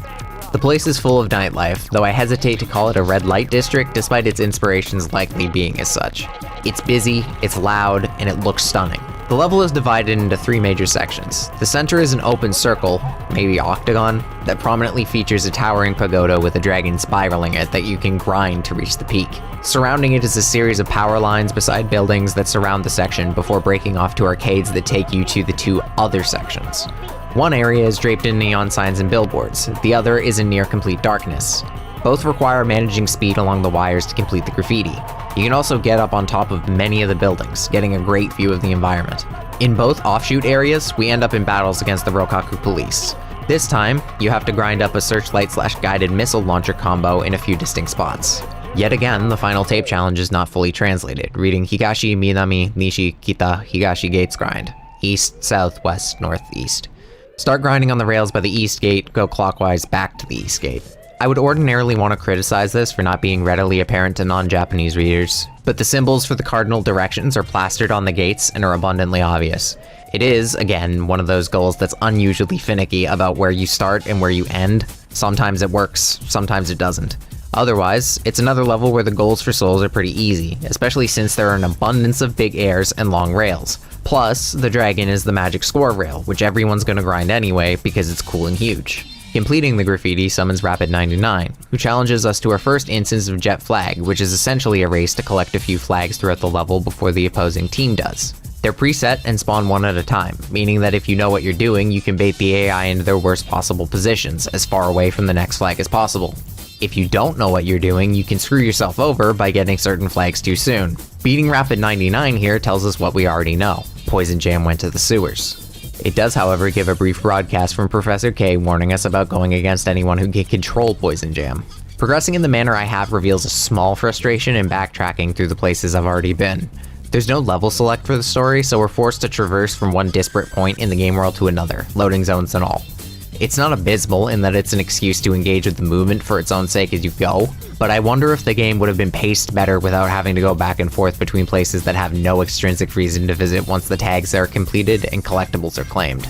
The place is full of nightlife, though I hesitate to call it a red light district despite its inspirations likely being as such. It's busy, it's loud, and it looks stunning. The level is divided into 3 major sections. The center is an open circle, maybe octagon, that prominently features a towering pagoda with a dragon spiraling it that you can grind to reach the peak. Surrounding it is a series of power lines beside buildings that surround the section before breaking off to arcades that take you to the 2 other sections. One area is draped in neon signs and billboards, the other is in near complete darkness. Both require managing speed along the wires to complete the graffiti. You can also get up on top of many of the buildings, getting a great view of the environment. In both offshoot areas, we end up in battles against the Rokaku police. This time, you have to grind up a searchlight/guided missile launcher combo in a few distinct spots. Yet again, the final tape challenge is not fully translated, reading Higashi, Minami, Nishi, Kita, Higashi gates grind. East, south, west, north, east. Start grinding on the rails by the east gate, go clockwise back to the east gate. I would ordinarily want to criticize this for not being readily apparent to non-Japanese readers, but the symbols for the cardinal directions are plastered on the gates and are abundantly obvious. It is, again, one of those goals that's unusually finicky about where you start and where you end. Sometimes it works, sometimes it doesn't. Otherwise, it's another level where the goals for souls are pretty easy, especially since there are an abundance of big airs and long rails. Plus, the dragon is the magic score rail, which everyone's gonna grind anyway because it's cool and huge. Completing the graffiti summons Rapid99, who challenges us to our first instance of Jet Flag, which is essentially a race to collect a few flags throughout the level before the opposing team does. They're preset and spawn one at a time, meaning that if you know what you're doing, you can bait the AI into their worst possible positions, as far away from the next flag as possible. If you don't know what you're doing, you can screw yourself over by getting certain flags too soon. Beating Rapid99 here tells us what we already know. Poison Jam went to the sewers. It does, however, give a brief broadcast from Professor K warning us about going against anyone who can control Poison Jam. Progressing in the manner I have reveals a small frustration in backtracking through the places I've already been. There's no level select for the story, so we're forced to traverse from one disparate point in the game world to another, loading zones and all. It's not abysmal in that it's an excuse to engage with the movement for its own sake as you go, but I wonder if the game would have been paced better without having to go back and forth between places that have no extrinsic reason to visit once the tags are completed and collectibles are claimed.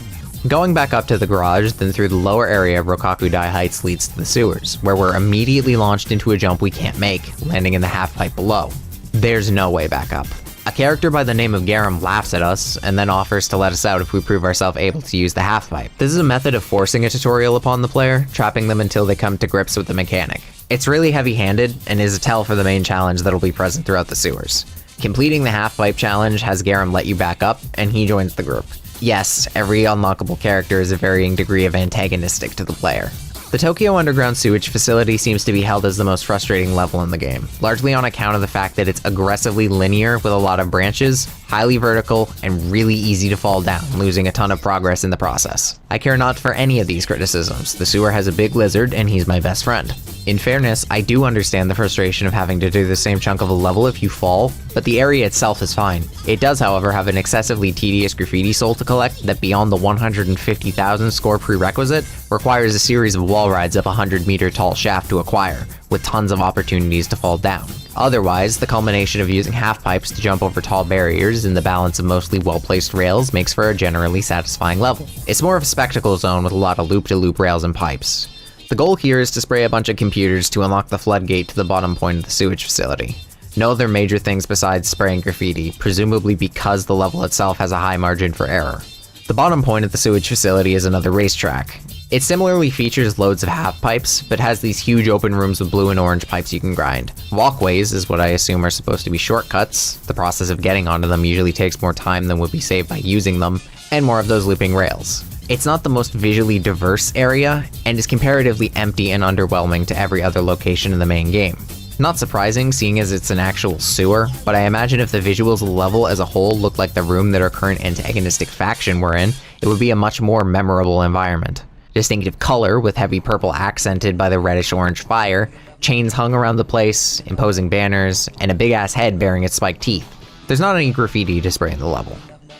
Going back up to the garage, then through the lower area of Rokakudai Heights leads to the sewers, where we're immediately launched into a jump we can't make, landing in the half-pipe below. There's no way back up. A character by the name of Garam laughs at us, and then offers to let us out if we prove ourselves able to use the half-pipe. This is a method of forcing a tutorial upon the player, trapping them until they come to grips with the mechanic. It's really heavy-handed, and is a tell for the main challenge that'll be present throughout the sewers. Completing the half-pipe challenge has Garam let you back up, and he joins the group. Yes, every unlockable character is a varying degree of antagonistic to the player. The Tokyo Underground sewage facility seems to be held as the most frustrating level in the game, largely on account of the fact that it's aggressively linear with a lot of branches, highly vertical, and really easy to fall down, losing a ton of progress in the process. I care not for any of these criticisms. The sewer has a big lizard, and he's my best friend. In fairness, I do understand the frustration of having to do the same chunk of a level if you fall, but the area itself is fine. It does, however, have an excessively tedious graffiti soul to collect that, beyond the 150,000 score prerequisite, requires a series of wall rides up a 100-meter tall shaft to acquire, with tons of opportunities to fall down. Otherwise, the culmination of using half-pipes to jump over tall barriers and the balance of mostly well-placed rails makes for a generally satisfying level. It's more of a spectacle zone with a lot of loop-to-loop rails and pipes. The goal here is to spray a bunch of computers to unlock the floodgate to the bottom point of the sewage facility. No other major things besides spraying graffiti, presumably because the level itself has a high margin for error. The bottom point of the sewage facility is another racetrack. It similarly features loads of half-pipes, but has these huge open rooms with blue and orange pipes you can grind. Walkways is what I assume are supposed to be shortcuts. The process of getting onto them usually takes more time than would be saved by using them, and more of those looping rails. It's not the most visually diverse area, and is comparatively empty and underwhelming to every other location in the main game. Not surprising, seeing as it's an actual sewer, but I imagine if the visuals of the level as a whole looked like the room that our current antagonistic faction were in, it would be a much more memorable environment. Distinctive color with heavy purple accented by the reddish-orange fire, chains hung around the place, imposing banners, and a big-ass head bearing its spiked teeth. There's not any graffiti to spray in the level.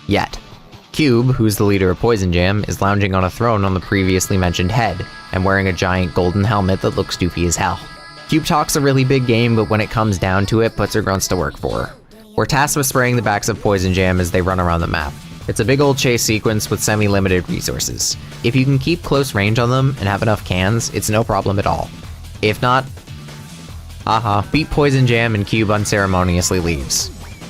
Yet. Cube, who's the leader of Poison Jam, is lounging on a throne on the previously mentioned head, and wearing a giant golden helmet that looks doofy as hell. Cube talks a really big game, but when it comes down to it, puts her grunts to work for her. We're tasked with spraying the backs of Poison Jam as they run around the map. It's a big old chase sequence with semi-limited resources. If you can keep close range on them and have enough cans, it's no problem at all. If not, beat Poison Jam and Cube unceremoniously leaves.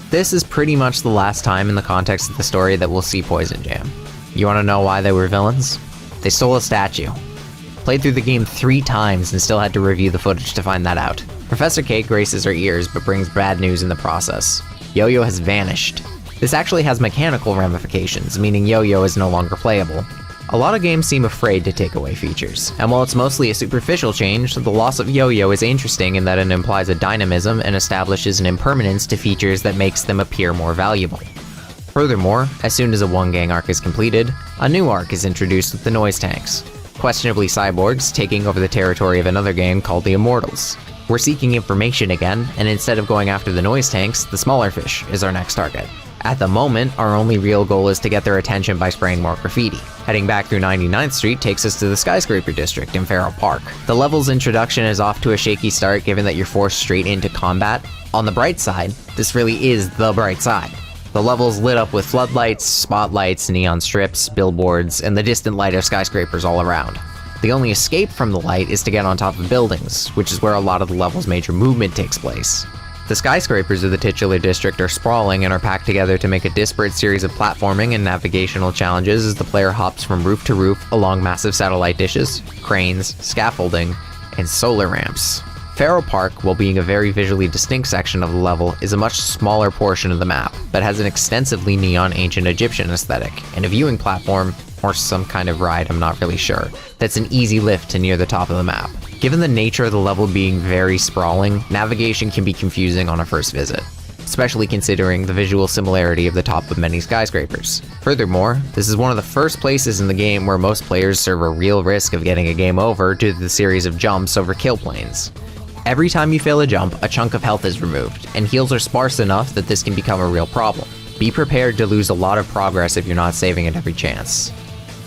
This is pretty much the last time in the context of the story that we'll see Poison Jam. You wanna know why they were villains? They stole a statue. Played through the game 3 times and still had to review the footage to find that out. Professor K graces our ears but brings bad news in the process. Yo-Yo has vanished. This actually has mechanical ramifications, meaning Yo-Yo is no longer playable. A lot of games seem afraid to take away features, and while it's mostly a superficial change, the loss of Yo-Yo is interesting in that it implies a dynamism and establishes an impermanence to features that makes them appear more valuable. Furthermore, as soon as a one-gang arc is completed, a new arc is introduced with the noise tanks. Questionably cyborgs taking over the territory of another game called the Immortals. We're seeking information again, and instead of going after the noise tanks, the smaller fish is our next target. At the moment, our only real goal is to get their attention by spraying more graffiti. Heading back through 99th Street takes us to the Skyscraper District in Farrell Park. The level's introduction is off to a shaky start given that you're forced straight into combat. On the bright side, this really is the bright side. The level's lit up with floodlights, spotlights, neon strips, billboards, and the distant light of skyscrapers all around. The only escape from the light is to get on top of buildings, which is where a lot of the level's major movement takes place. The skyscrapers of the titular district are sprawling and are packed together to make a disparate series of platforming and navigational challenges as the player hops from roof to roof along massive satellite dishes, cranes, scaffolding, and solar ramps. Farrell Park, while being a very visually distinct section of the level, is a much smaller portion of the map, but has an extensively neon ancient Egyptian aesthetic, and a viewing platform, or some kind of ride, I'm not really sure, that's an easy lift to near the top of the map. Given the nature of the level being very sprawling, navigation can be confusing on a first visit, especially considering the visual similarity of the top of many skyscrapers. Furthermore, this is one of the first places in the game where most players serve a real risk of getting a game over due to the series of jumps over kill planes. Every time you fail a jump, a chunk of health is removed, and heals are sparse enough that this can become a real problem. Be prepared to lose a lot of progress if you're not saving at every chance.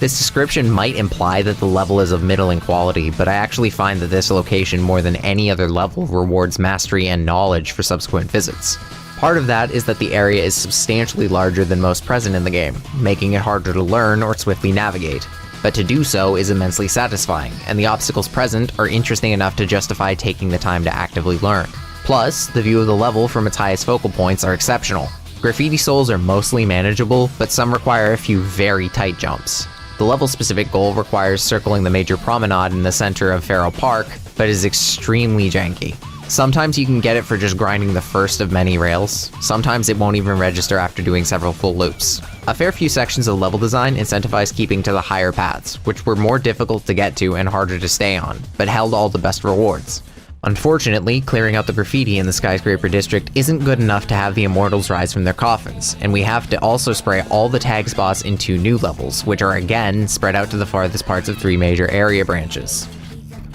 This description might imply that the level is of middling quality, but I actually find that this location more than any other level rewards mastery and knowledge for subsequent visits. Part of that is that the area is substantially larger than most present in the game, making it harder to learn or swiftly navigate. But to do so is immensely satisfying, and the obstacles present are interesting enough to justify taking the time to actively learn. Plus, the view of the level from its highest focal points are exceptional. Graffiti souls are mostly manageable, but some require a few very tight jumps. The level-specific goal requires circling the major promenade in the center of Farrell Park, but is extremely janky. Sometimes you can get it for just grinding the first of many rails, sometimes it won't even register after doing several full loops. A fair few sections of level design incentivize keeping to the higher paths, which were more difficult to get to and harder to stay on, but held all the best rewards. Unfortunately, clearing out the graffiti in the Skyscraper District isn't good enough to have the Immortals rise from their coffins, and we have to also spray all the tag spots in 2 new levels, which are again spread out to the farthest parts of 3 major area branches.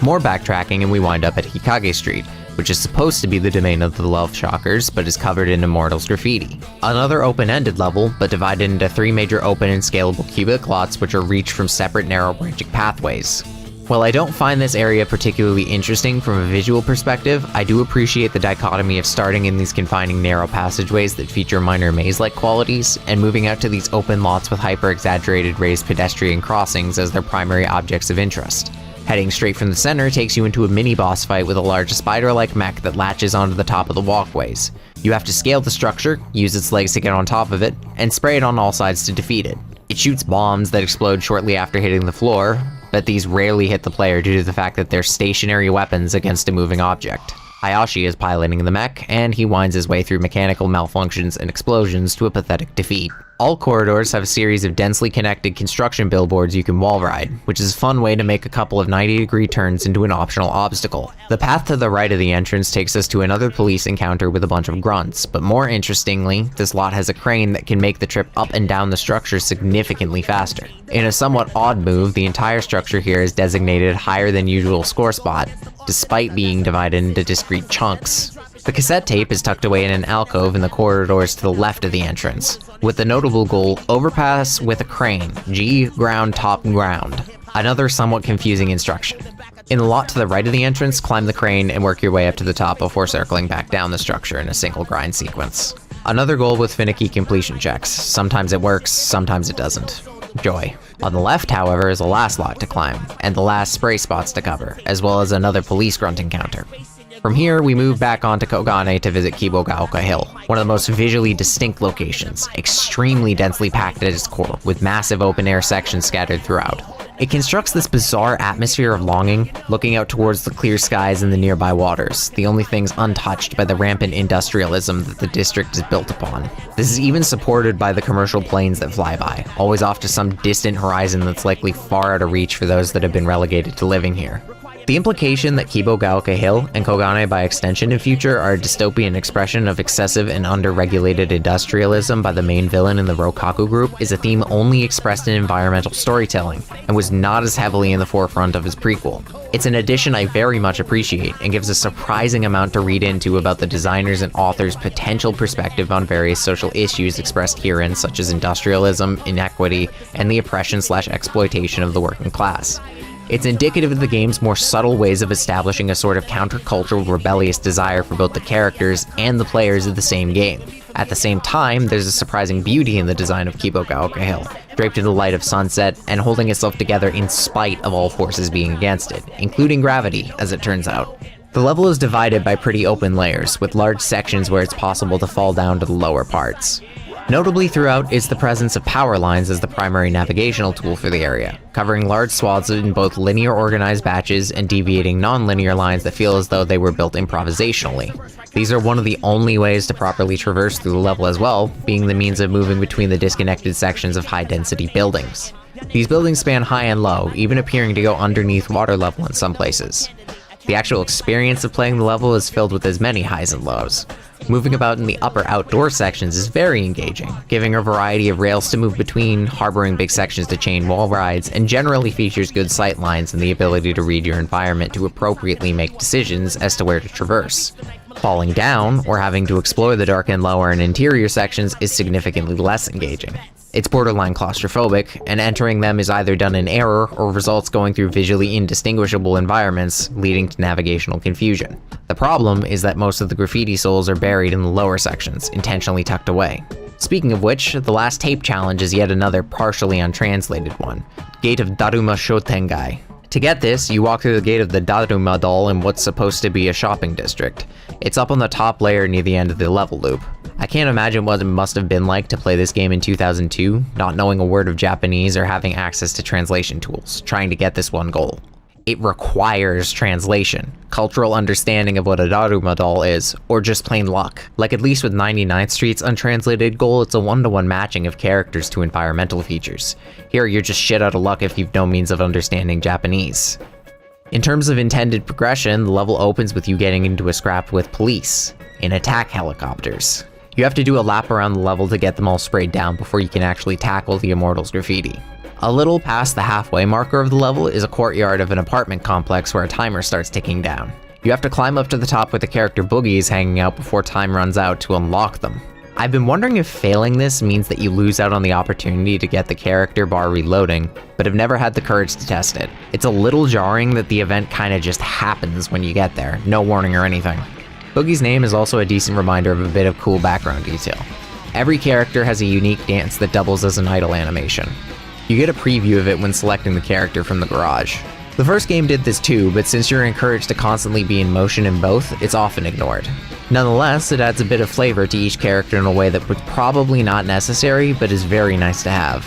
More backtracking and we wind up at Hikage Street, which is supposed to be the domain of the Love Shockers, but is covered in Immortals graffiti. Another open-ended level, but divided into 3 major open and scalable cubic lots which are reached from separate narrow branching pathways. While I don't find this area particularly interesting from a visual perspective, I do appreciate the dichotomy of starting in these confining narrow passageways that feature minor maze-like qualities, and moving out to these open lots with hyper-exaggerated raised pedestrian crossings as their primary objects of interest. Heading straight from the center takes you into a mini-boss fight with a large spider-like mech that latches onto the top of the walkways. You have to scale the structure, use its legs to get on top of it, and spray it on all sides to defeat it. It shoots bombs that explode shortly after hitting the floor, but these rarely hit the player due to the fact that they're stationary weapons against a moving object. Hayashi is piloting the mech, and he winds his way through mechanical malfunctions and explosions to a pathetic defeat. All corridors have a series of densely connected construction billboards you can wall ride, which is a fun way to make a couple of 90-degree turns into an optional obstacle. The path to the right of the entrance takes us to another police encounter with a bunch of grunts, but more interestingly, this lot has a crane that can make the trip up and down the structure significantly faster. In a somewhat odd move, the entire structure here is designated higher than usual score spot, despite being divided into discrete chunks. The cassette tape is tucked away in an alcove in the corridors to the left of the entrance, with the notable goal, overpass with a crane, G, ground, top, ground. Another somewhat confusing instruction. In the lot to the right of the entrance, climb the crane and work your way up to the top before circling back down the structure in a single grind sequence. Another goal with finicky completion checks. Sometimes it works, sometimes it doesn't. Joy. On the left, however, is the last lot to climb, and the last spray spots to cover, as well as another police grunt encounter. From here, we move back onto Kogane to visit Kibogaoka Hill, one of the most visually distinct locations, extremely densely packed at its core, with massive open-air sections scattered throughout. It constructs this bizarre atmosphere of longing, looking out towards the clear skies and the nearby waters, the only things untouched by the rampant industrialism that the district is built upon. This is even supported by the commercial planes that fly by, always off to some distant horizon that's likely far out of reach for those that have been relegated to living here. The implication that Kibogaoka Hill, and Kogane by extension in future, are a dystopian expression of excessive and under-regulated industrialism by the main villain in the Rokaku group is a theme only expressed in environmental storytelling, and was not as heavily in the forefront of his prequel. It's an addition I very much appreciate, and gives a surprising amount to read into about the designers and authors' potential perspective on various social issues expressed herein, such as industrialism, inequity, and the oppression/exploitation of the working class. It's indicative of the game's more subtle ways of establishing a sort of countercultural rebellious desire for both the characters and the players of the same game. At the same time, there's a surprising beauty in the design of Kibogaoka Hill, draped in the light of sunset and holding itself together in spite of all forces being against it, including gravity, as it turns out. The level is divided by pretty open layers, with large sections where it's possible to fall down to the lower parts. Notably throughout is the presence of power lines as the primary navigational tool for the area, covering large swaths in both linear organized batches and deviating non-linear lines that feel as though they were built improvisationally. These are one of the only ways to properly traverse through the level as well, being the means of moving between the disconnected sections of high-density buildings. These buildings span high and low, even appearing to go underneath water level in some places. The actual experience of playing the level is filled with as many highs and lows. Moving about in the upper outdoor sections is very engaging, giving a variety of rails to move between, harboring big sections to chain wall rides, and generally features good sight lines and the ability to read your environment to appropriately make decisions as to where to traverse. Falling down, or having to explore the dark and lower and interior sections is significantly less engaging. It's borderline claustrophobic, and entering them is either done in error or results going through visually indistinguishable environments, leading to navigational confusion. The problem is that most of the graffiti souls are buried in the lower sections, intentionally tucked away. Speaking of which, the last tape challenge is yet another partially untranslated one, Gate of Daruma Shotengai. To get this, you walk through the gate of the Daruma doll in what's supposed to be a shopping district. It's up on the top layer near the end of the level loop. I can't imagine what it must have been like to play this game in 2002, not knowing a word of Japanese or having access to translation tools, trying to get this one goal. It requires translation, cultural understanding of what a Daruma doll is, or just plain luck. Like at least with 99th Street's untranslated goal, it's a one-to-one matching of characters to environmental features. Here, you're just shit out of luck if you've no means of understanding Japanese. In terms of intended progression, the level opens with you getting into a scrap with police, in attack helicopters. You have to do a lap around the level to get them all sprayed down before you can actually tackle the Immortals graffiti. A little past the halfway marker of the level is a courtyard of an apartment complex where a timer starts ticking down. You have to climb up to the top where the character Boogie is hanging out before time runs out to unlock them. I've been wondering if failing this means that you lose out on the opportunity to get the character bar reloading, but have never had the courage to test it. It's a little jarring that the event kinda just happens when you get there, no warning or anything. Boogie's name is also a decent reminder of a bit of cool background detail. Every character has a unique dance that doubles as an idle animation. You get a preview of it when selecting the character from the garage. The first game did this too, but since you're encouraged to constantly be in motion in both, it's often ignored. Nonetheless, it adds a bit of flavor to each character in a way that was probably not necessary, but is very nice to have.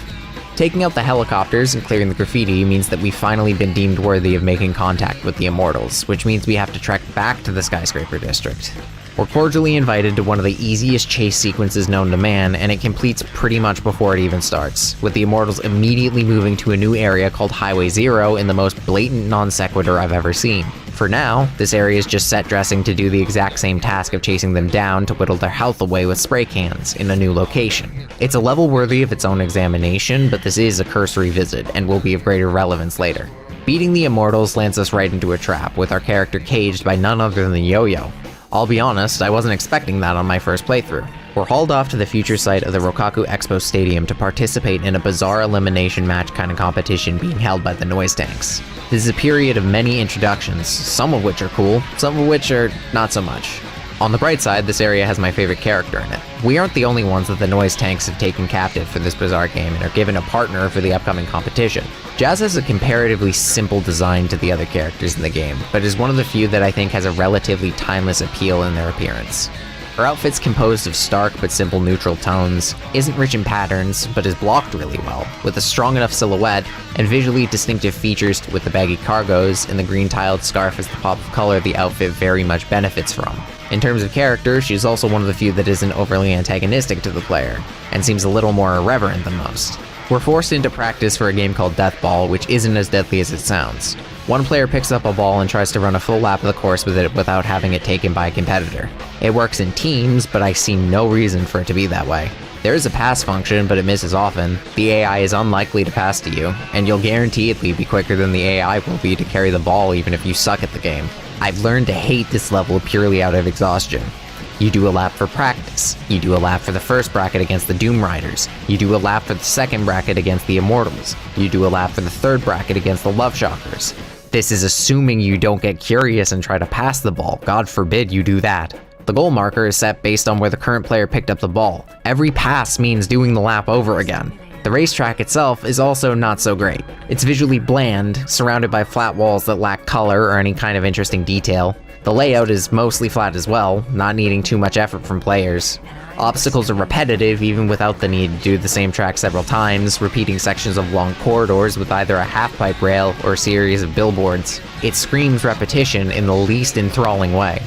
Taking out the helicopters and clearing the graffiti means that we've finally been deemed worthy of making contact with the Immortals, which means we have to trek back to the Skyscraper District. We're cordially invited to one of the easiest chase sequences known to man, and it completes pretty much before it even starts, with the Immortals immediately moving to a new area called Highway Zero in the most blatant non sequitur I've ever seen. For now, this area is just set dressing to do the exact same task of chasing them down to whittle their health away with spray cans in a new location. It's a level worthy of its own examination, but this is a cursory visit and will be of greater relevance later. Beating the Immortals lands us right into a trap, with our character caged by none other than the Yo-Yo. I'll be honest, I wasn't expecting that on my first playthrough. We're hauled off to the future site of the Rokaku Expo Stadium to participate in a bizarre elimination match kind of competition being held by the noise tanks. This is a period of many introductions, some of which are cool, some of which are not so much. On the bright side, this area has my favorite character in it. We aren't the only ones that the noise tanks have taken captive for this bizarre game and are given a partner for the upcoming competition. Jazz has a comparatively simple design to the other characters in the game, but is one of the few that I think has a relatively timeless appeal in their appearance. Her outfit's composed of stark but simple neutral tones, isn't rich in patterns, but is blocked really well, with a strong enough silhouette and visually distinctive features with the baggy cargos and the green tiled scarf as the pop of color the outfit very much benefits from. In terms of character, she's also one of the few that isn't overly antagonistic to the player, and seems a little more irreverent than most. We're forced into practice for a game called Death Ball, which isn't as deadly as it sounds. One player picks up a ball and tries to run a full lap of the course with it without having it taken by a competitor. It works in teams, but I see no reason for it to be that way. There is a pass function, but it misses often. The AI is unlikely to pass to you, and you'll guaranteedly be quicker than the AI will be to carry the ball even if you suck at the game. I've learned to hate this level purely out of exhaustion. You do a lap for practice. You do a lap for the first bracket against the Doom Riders. You do a lap for the second bracket against the Immortals. You do a lap for the third bracket against the Love Shockers. This is assuming you don't get curious and try to pass the ball. God forbid you do that. The goal marker is set based on where the current player picked up the ball. Every pass means doing the lap over again. The racetrack itself is also not so great. It's visually bland, surrounded by flat walls that lack color or any kind of interesting detail. The layout is mostly flat as well, not needing too much effort from players. Obstacles are repetitive even without the need to do the same track several times, repeating sections of long corridors with either a half-pipe rail or a series of billboards. It screams repetition in the least enthralling way.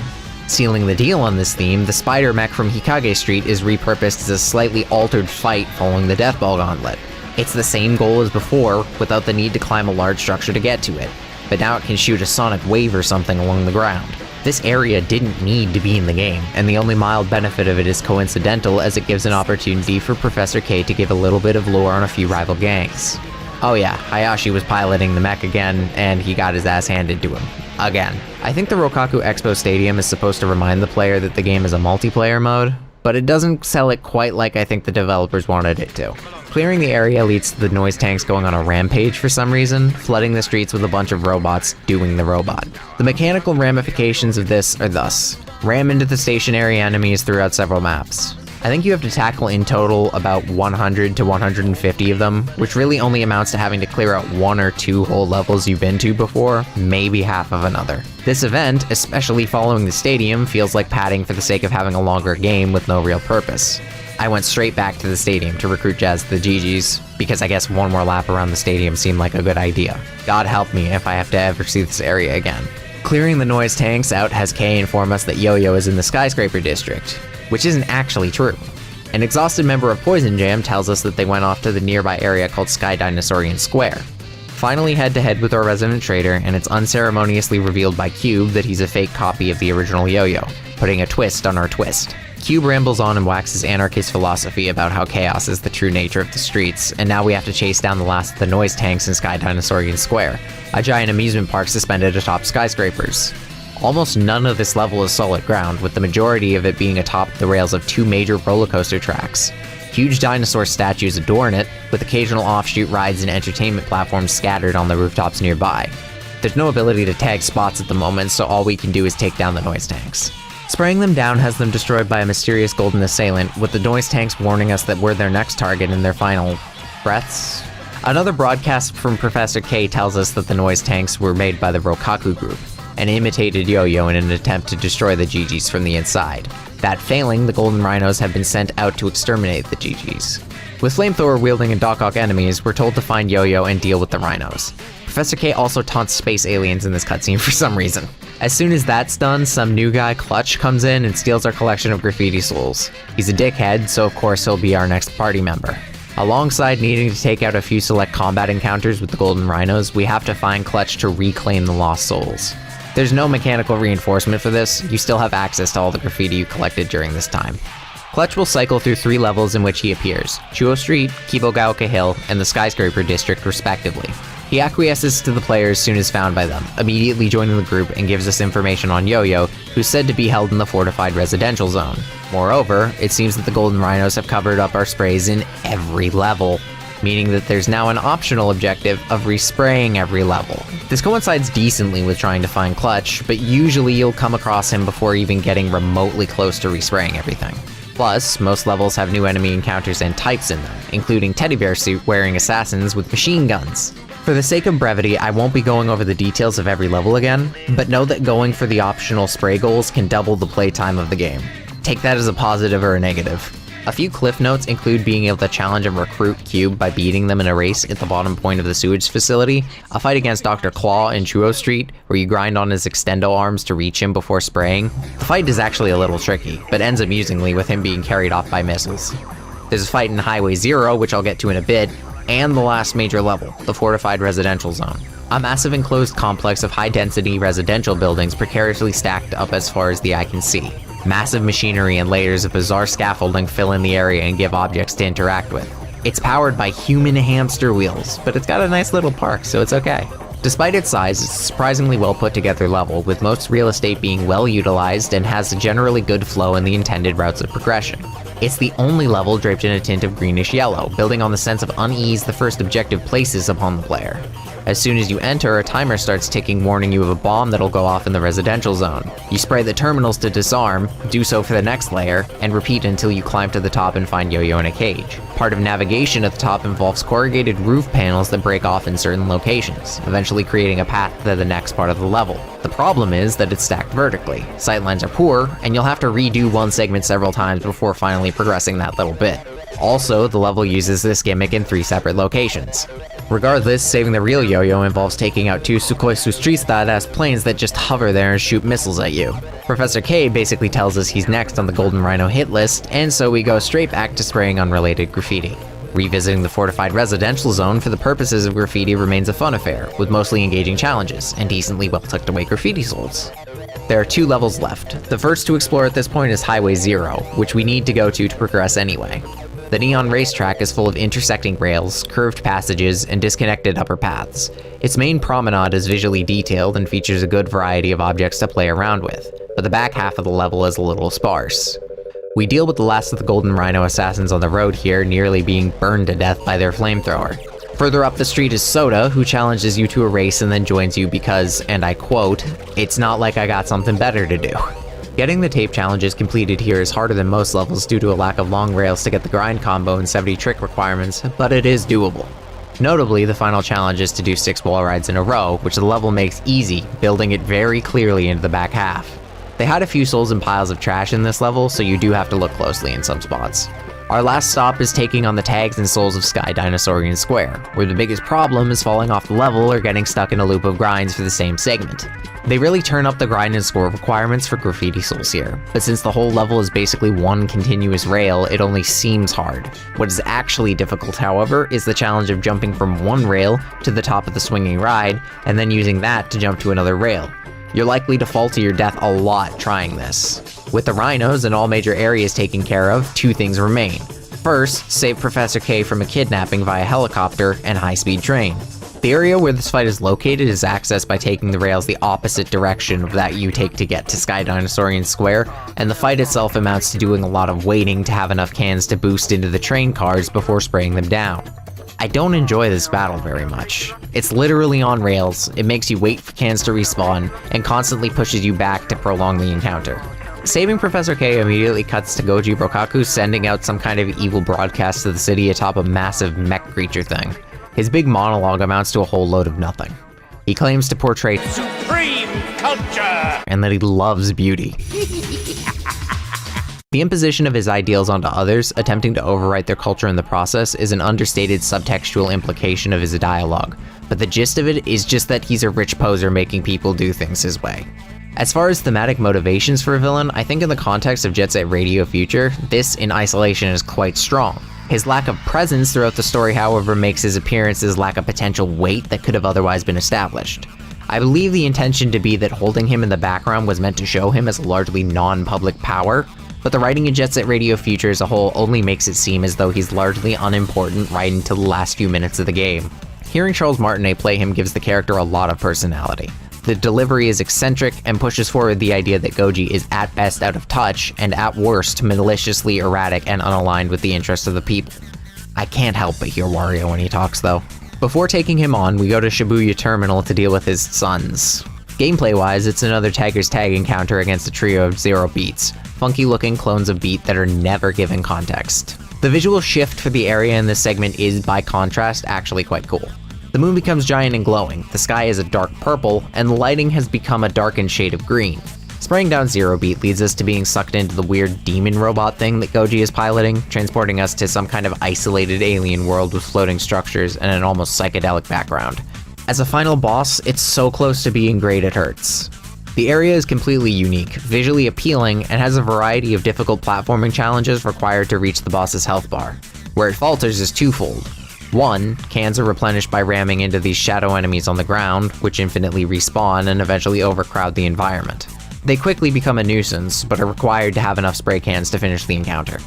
Sealing the deal on this theme, the spider mech from Hikage Street is repurposed as a slightly altered fight following the Deathball Gauntlet. It's the same goal as before, without the need to climb a large structure to get to it, but now it can shoot a sonic wave or something along the ground. This area didn't need to be in the game, and the only mild benefit of it is coincidental as it gives an opportunity for Professor K to give a little bit of lore on a few rival gangs. Oh yeah, Hayashi was piloting the mech again, and he got his ass handed to him. Again. I think the Rokaku Expo Stadium is supposed to remind the player that the game is a multiplayer mode, but it doesn't sell it quite like I think the developers wanted it to. Clearing the area leads to the noise tanks going on a rampage for some reason, flooding the streets with a bunch of robots doing the robot. The mechanical ramifications of this are thus: ram into the stationary enemies throughout several maps. I think you have to tackle in total about 100 to 150 of them, which really only amounts to having to clear out 1 or 2 whole levels you've been to before, maybe half of another. This event, especially following the stadium, feels like padding for the sake of having a longer game with no real purpose. I went straight back to the stadium to recruit Jazz to the GGs, because I guess one more lap around the stadium seemed like a good idea. God help me if I have to ever see this area again. Clearing the noise tanks out has Kay inform us that Yo-Yo is in the Skyscraper District, which isn't actually true. An exhausted member of Poison Jam tells us that they went off to the nearby area called Sky Dinosaurian Square. Finally head-to-head with our resident trader, and it's unceremoniously revealed by Cube that he's a fake copy of the original Yo-Yo, putting a twist on our twist. Cube rambles on and waxes anarchist philosophy about how chaos is the true nature of the streets, and now we have to chase down the last of the noise tanks in Sky Dinosaurian Square, a giant amusement park suspended atop skyscrapers. Almost none of this level is solid ground, with the majority of it being atop the rails of 2 major roller coaster tracks. Huge dinosaur statues adorn it, with occasional offshoot rides and entertainment platforms scattered on the rooftops nearby. There's no ability to tag spots at the moment, so all we can do is take down the noise tanks. Spraying them down has them destroyed by a mysterious golden assailant, with the noise tanks warning us that we're their next target in their final breaths. Another broadcast from Professor K tells us that the noise tanks were made by the Rokaku group, and imitated Yo-Yo in an attempt to destroy the GGs from the inside. That failing, the Golden Rhinos have been sent out to exterminate the GGs. With flamethrower-wielding and Doc Ock enemies, we're told to find Yo-Yo and deal with the Rhinos. Professor K also taunts space aliens in this cutscene for some reason. As soon as that's done, some new guy, Clutch, comes in and steals our collection of graffiti souls. He's a dickhead, so of course he'll be our next party member. Alongside needing to take out a few select combat encounters with the Golden Rhinos, we have to find Clutch to reclaim the lost souls. There's no mechanical reinforcement for this, you still have access to all the graffiti you collected during this time. Clutch will cycle through 3 levels in which he appears: Chuo Street, Kibogaoka Hill, and the Skyscraper District respectively. He acquiesces to the player as soon as found by them, immediately joining the group and gives us information on Yo-Yo, who's said to be held in the fortified residential zone. Moreover, it seems that the Golden Rhinos have covered up our sprays in every level, meaning that there's now an optional objective of respraying every level. This coincides decently with trying to find Clutch, but usually you'll come across him before even getting remotely close to respraying everything. Plus, most levels have new enemy encounters and types in them, including teddy bear suit wearing assassins with machine guns. For the sake of brevity, I won't be going over the details of every level again, but know that going for the optional spray goals can double the playtime of the game. Take that as a positive or a negative. A few cliff notes include being able to challenge and recruit Cube by beating them in a race at the bottom point of the sewage facility, a fight against Dr. Claw in Chuo Street, where you grind on his extendo arms to reach him before spraying. The fight is actually a little tricky, but ends amusingly with him being carried off by missiles. There's a fight in Highway Zero, which I'll get to in a bit, and the last major level, the fortified residential zone. A massive enclosed complex of high-density residential buildings precariously stacked up as far as the eye can see. Massive machinery and layers of bizarre scaffolding fill in the area and give objects to interact with. It's powered by human hamster wheels, but it's got a nice little park, so it's okay. Despite its size, it's a surprisingly well put together level, with most real estate being well utilized and has a generally good flow in the intended routes of progression. It's the only level draped in a tint of greenish yellow, building on the sense of unease the first objective places upon the player. As soon as you enter, a timer starts ticking warning you of a bomb that'll go off in the residential zone. You spray the terminals to disarm, do so for the next layer, and repeat until you climb to the top and find Yo-Yo in a cage. Part of navigation at the top involves corrugated roof panels that break off in certain locations, eventually creating a path to the next part of the level. The problem is that it's stacked vertically. Sightlines are poor, and you'll have to redo one segment several times before finally progressing that little bit. Also, the level uses this gimmick in 3 separate locations. Regardless, saving the real Yo-Yo involves taking out 2 Sukhoi Su-300-ass planes that just hover there and shoot missiles at you. Professor K basically tells us he's next on the Golden Rhino hit list, and so we go straight back to spraying unrelated graffiti. Revisiting the fortified residential zone for the purposes of graffiti remains a fun affair, with mostly engaging challenges, and decently well tucked away graffiti souls. There are 2 levels left. The first to explore at this point is Highway 0, which we need to go to progress anyway. The neon racetrack is full of intersecting rails, curved passages, and disconnected upper paths. Its main promenade is visually detailed and features a good variety of objects to play around with, but the back half of the level is a little sparse. We deal with the last of the Golden Rhino assassins on the road here, nearly being burned to death by their flamethrower. Further up the street is Soda, who challenges you to a race and then joins you because, and I quote, "It's not like I got something better to do." Getting the tape challenges completed here is harder than most levels due to a lack of long rails to get the grind combo and 70 trick requirements, but it is doable. Notably, the final challenge is to do 6 wall rides in a row, which the level makes easy, building it very clearly into the back half. They hide a few souls and piles of trash in this level, so you do have to look closely in some spots. Our last stop is taking on the tags and souls of Sky Dinosaurian Square, where the biggest problem is falling off the level or getting stuck in a loop of grinds for the same segment. They really turn up the grind and score requirements for graffiti souls here, but since the whole level is basically one continuous rail, it only seems hard. What is actually difficult, however, is the challenge of jumping from one rail to the top of the swinging ride, and then using that to jump to another rail. You're likely to fall to your death a lot trying this. With the rhinos and all major areas taken care of, 2 things remain. First, save Professor K from a kidnapping via helicopter and high-speed train. The area where this fight is located is accessed by taking the rails the opposite direction of that you take to get to Sky Dinosaurian Square, and the fight itself amounts to doing a lot of waiting to have enough cans to boost into the train cars before spraying them down. I don't enjoy this battle very much. It's literally on rails, it makes you wait for cans to respawn, and constantly pushes you back to prolong the encounter. Saving Professor K immediately cuts to Goji Brokaku sending out some kind of evil broadcast to the city atop a massive mech creature thing. His big monologue amounts to a whole load of nothing. He claims to portray supreme culture and that he loves beauty. The imposition of his ideals onto others, attempting to overwrite their culture in the process, is an understated subtextual implication of his dialogue, but the gist of it is just that he's a rich poser making people do things his way. As far as thematic motivations for a villain, I think in the context of Jet Set Radio Future, this in isolation is quite strong. His lack of presence throughout the story, however, makes his appearances lack a potential weight that could have otherwise been established. I believe the intention to be that holding him in the background was meant to show him as a largely non-public power, but the writing in Jet Set Radio Future as a whole only makes it seem as though he's largely unimportant right until the last few minutes of the game. Hearing Charles Martinet play him gives the character a lot of personality. The delivery is eccentric and pushes forward the idea that Goji is at best out of touch and at worst maliciously erratic and unaligned with the interests of the people. I can't help but hear Wario when he talks though. Before taking him on, we go to Shibuya Terminal to deal with his sons. Gameplay-wise, it's another Tiger's Tag encounter against a trio of Zero Beats, funky-looking clones of Beat that are never given context. The visual shift for the area in this segment is, by contrast, actually quite cool. The moon becomes giant and glowing, the sky is a dark purple, and the lighting has become a darkened shade of green. Spraying down Zero Beat leads us to being sucked into the weird demon robot thing that Goji is piloting, transporting us to some kind of isolated alien world with floating structures and an almost psychedelic background. As a final boss, it's so close to being great it hurts. The area is completely unique, visually appealing, and has a variety of difficult platforming challenges required to reach the boss's health bar. Where it falters is twofold. 1. Cans are replenished by ramming into these shadow enemies on the ground, which infinitely respawn and eventually overcrowd the environment. They quickly become a nuisance, but are required to have enough spray cans to finish the encounter.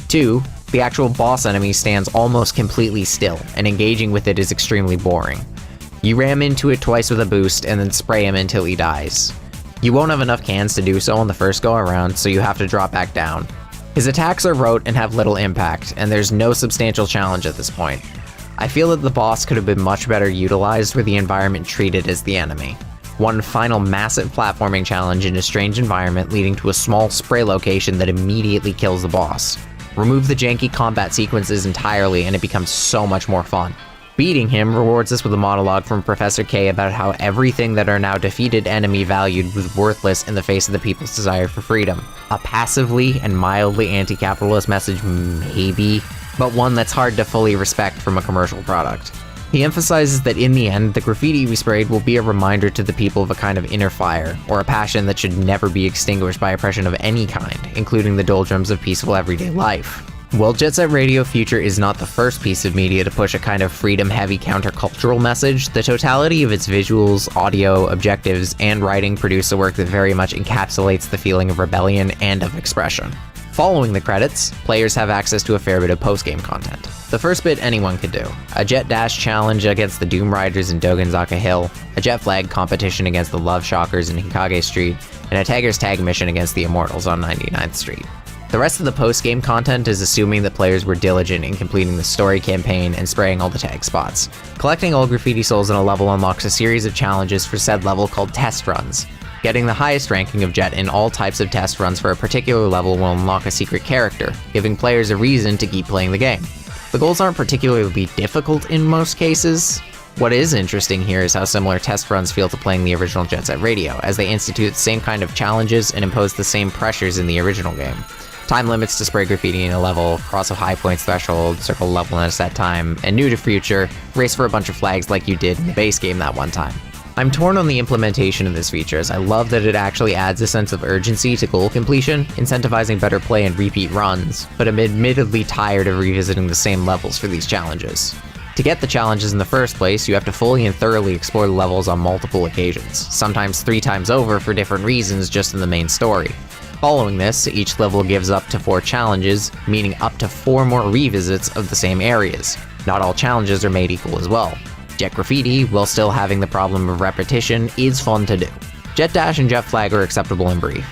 2. The actual boss enemy stands almost completely still, and engaging with it is extremely boring. You ram into it twice with a boost and then spray him until he dies. You won't have enough cans to do so on the first go around, so you have to drop back down. His attacks are rote and have little impact, and there's no substantial challenge at this point. I feel that the boss could have been much better utilized where the environment treated as the enemy. One final massive platforming challenge in a strange environment leading to a small spray location that immediately kills the boss. Remove the janky combat sequences entirely and it becomes so much more fun. Beating him rewards us with a monologue from Professor K about how everything that our now defeated enemy valued was worthless in the face of the people's desire for freedom. A passively and mildly anti-capitalist message, maybe, but one that's hard to fully respect from a commercial product. He emphasizes that in the end, the graffiti we sprayed will be a reminder to the people of a kind of inner fire, or a passion that should never be extinguished by oppression of any kind, including the doldrums of peaceful everyday life. While Jet Set Radio Future is not the first piece of media to push a kind of freedom-heavy countercultural message, the totality of its visuals, audio, objectives, and writing produce a work that very much encapsulates the feeling of rebellion and of expression. Following the credits, players have access to a fair bit of post-game content. The first bit anyone could do: a jet dash challenge against the Doom Riders in Dogenzaka Hill, a jet flag competition against the Love Shockers in Hikage Street, and a Tagger's Tag mission against the Immortals on 99th Street. The rest of the post-game content is assuming that players were diligent in completing the story campaign and spraying all the tag spots. Collecting all graffiti souls in a level unlocks a series of challenges for said level called test runs. Getting the highest ranking of Jet in all types of test runs for a particular level will unlock a secret character, giving players a reason to keep playing the game. The goals aren't particularly difficult in most cases. What is interesting here is how similar test runs feel to playing the original Jet Set Radio, as they institute the same kind of challenges and impose the same pressures in the original game. Time limits to spray graffiti in a level, cross a high points threshold, circle level in a set time, and new to future, race for a bunch of flags like you did in the base game that one time. I'm torn on the implementation of this feature, as I love that it actually adds a sense of urgency to goal completion, incentivizing better play and repeat runs, but I'm admittedly tired of revisiting the same levels for these challenges. To get the challenges in the first place, you have to fully and thoroughly explore the levels on multiple occasions, sometimes 3 times over for different reasons just in the main story. Following this, each level gives up to 4 challenges, meaning up to 4 more revisits of the same areas. Not all challenges are made equal as well. Jet graffiti, while still having the problem of repetition, is fun to do. Jet dash and jet flag are acceptable in brief.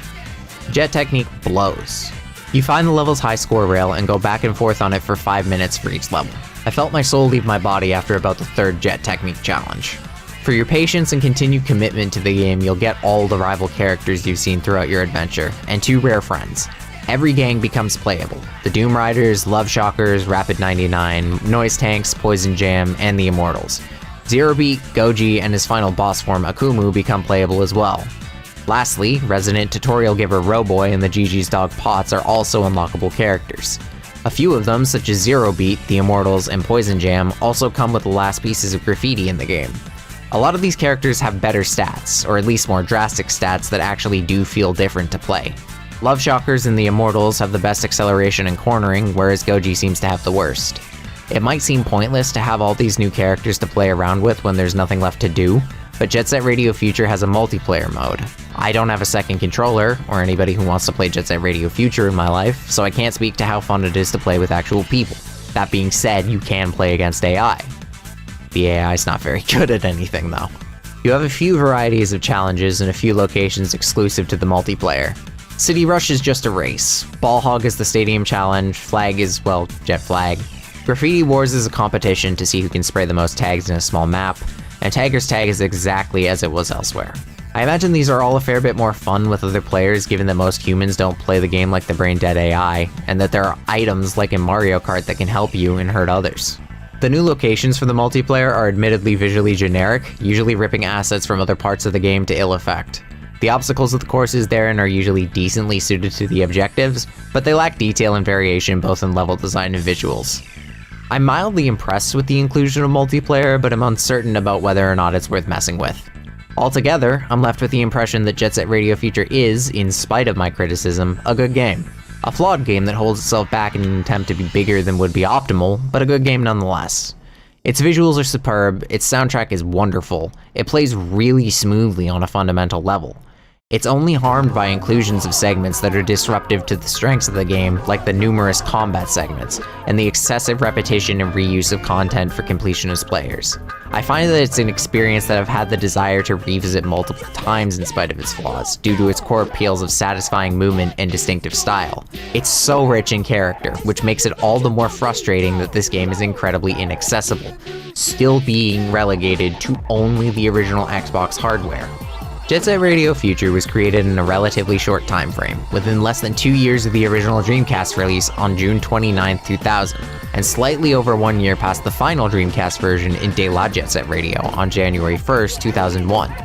Jet technique blows. You find the level's high score rail and go back and forth on it for 5 minutes for each level. I felt my soul leave my body after about the 3rd jet technique challenge. For your patience and continued commitment to the game, you'll get all the rival characters you've seen throughout your adventure, and 2 rare friends. Every gang becomes playable: the Doom Riders, Love Shockers, Rapid 99, Noise Tanks, Poison Jam, and the Immortals. Zero Beat, Goji, and his final boss form Akumu become playable as well. Lastly, resident tutorial giver Roboy and the GG's dog Potts are also unlockable characters. A few of them, such as Zero Beat, the Immortals, and Poison Jam, also come with the last pieces of graffiti in the game. A lot of these characters have better stats, or at least more drastic stats that actually do feel different to play. Love Shockers and the Immortals have the best acceleration and cornering, whereas Goji seems to have the worst. It might seem pointless to have all these new characters to play around with when there's nothing left to do, but Jet Set Radio Future has a multiplayer mode. I don't have a second controller, or anybody who wants to play Jet Set Radio Future in my life, so I can't speak to how fun it is to play with actual people. That being said, you can play against AI. The AI's not very good at anything though. You have a few varieties of challenges and a few locations exclusive to the multiplayer. City Rush is just a race. Ball Hog is the stadium challenge, Flag is, well, Jet Flag. Graffiti Wars is a competition to see who can spray the most tags in a small map, and Tagger's Tag is exactly as it was elsewhere. I imagine these are all a fair bit more fun with other players, given that most humans don't play the game like the brain-dead AI, and that there are items like in Mario Kart that can help you and hurt others. The new locations for the multiplayer are admittedly visually generic, usually ripping assets from other parts of the game to ill effect. The obstacles of the courses therein are usually decently suited to the objectives, but they lack detail and variation both in level design and visuals. I'm mildly impressed with the inclusion of multiplayer, but I'm uncertain about whether or not it's worth messing with. Altogether, I'm left with the impression that Jet Set Radio Future is, in spite of my criticism, a good game. A flawed game that holds itself back in an attempt to be bigger than would be optimal, but a good game nonetheless. Its visuals are superb, its soundtrack is wonderful, it plays really smoothly on a fundamental level. It's only harmed by inclusions of segments that are disruptive to the strengths of the game, like the numerous combat segments, and the excessive repetition and reuse of content for completionist players. I find that it's an experience that I've had the desire to revisit multiple times in spite of its flaws, due to its core appeals of satisfying movement and distinctive style. It's so rich in character, which makes it all the more frustrating that this game is incredibly inaccessible, still being relegated to only the original Xbox hardware. Jet Set Radio Future was created in a relatively short time frame, within less than 2 years of the original Dreamcast release on June 29, 2000, and slightly over 1 year past the final Dreamcast version in De La Jet Set Radio on January 1, 2001.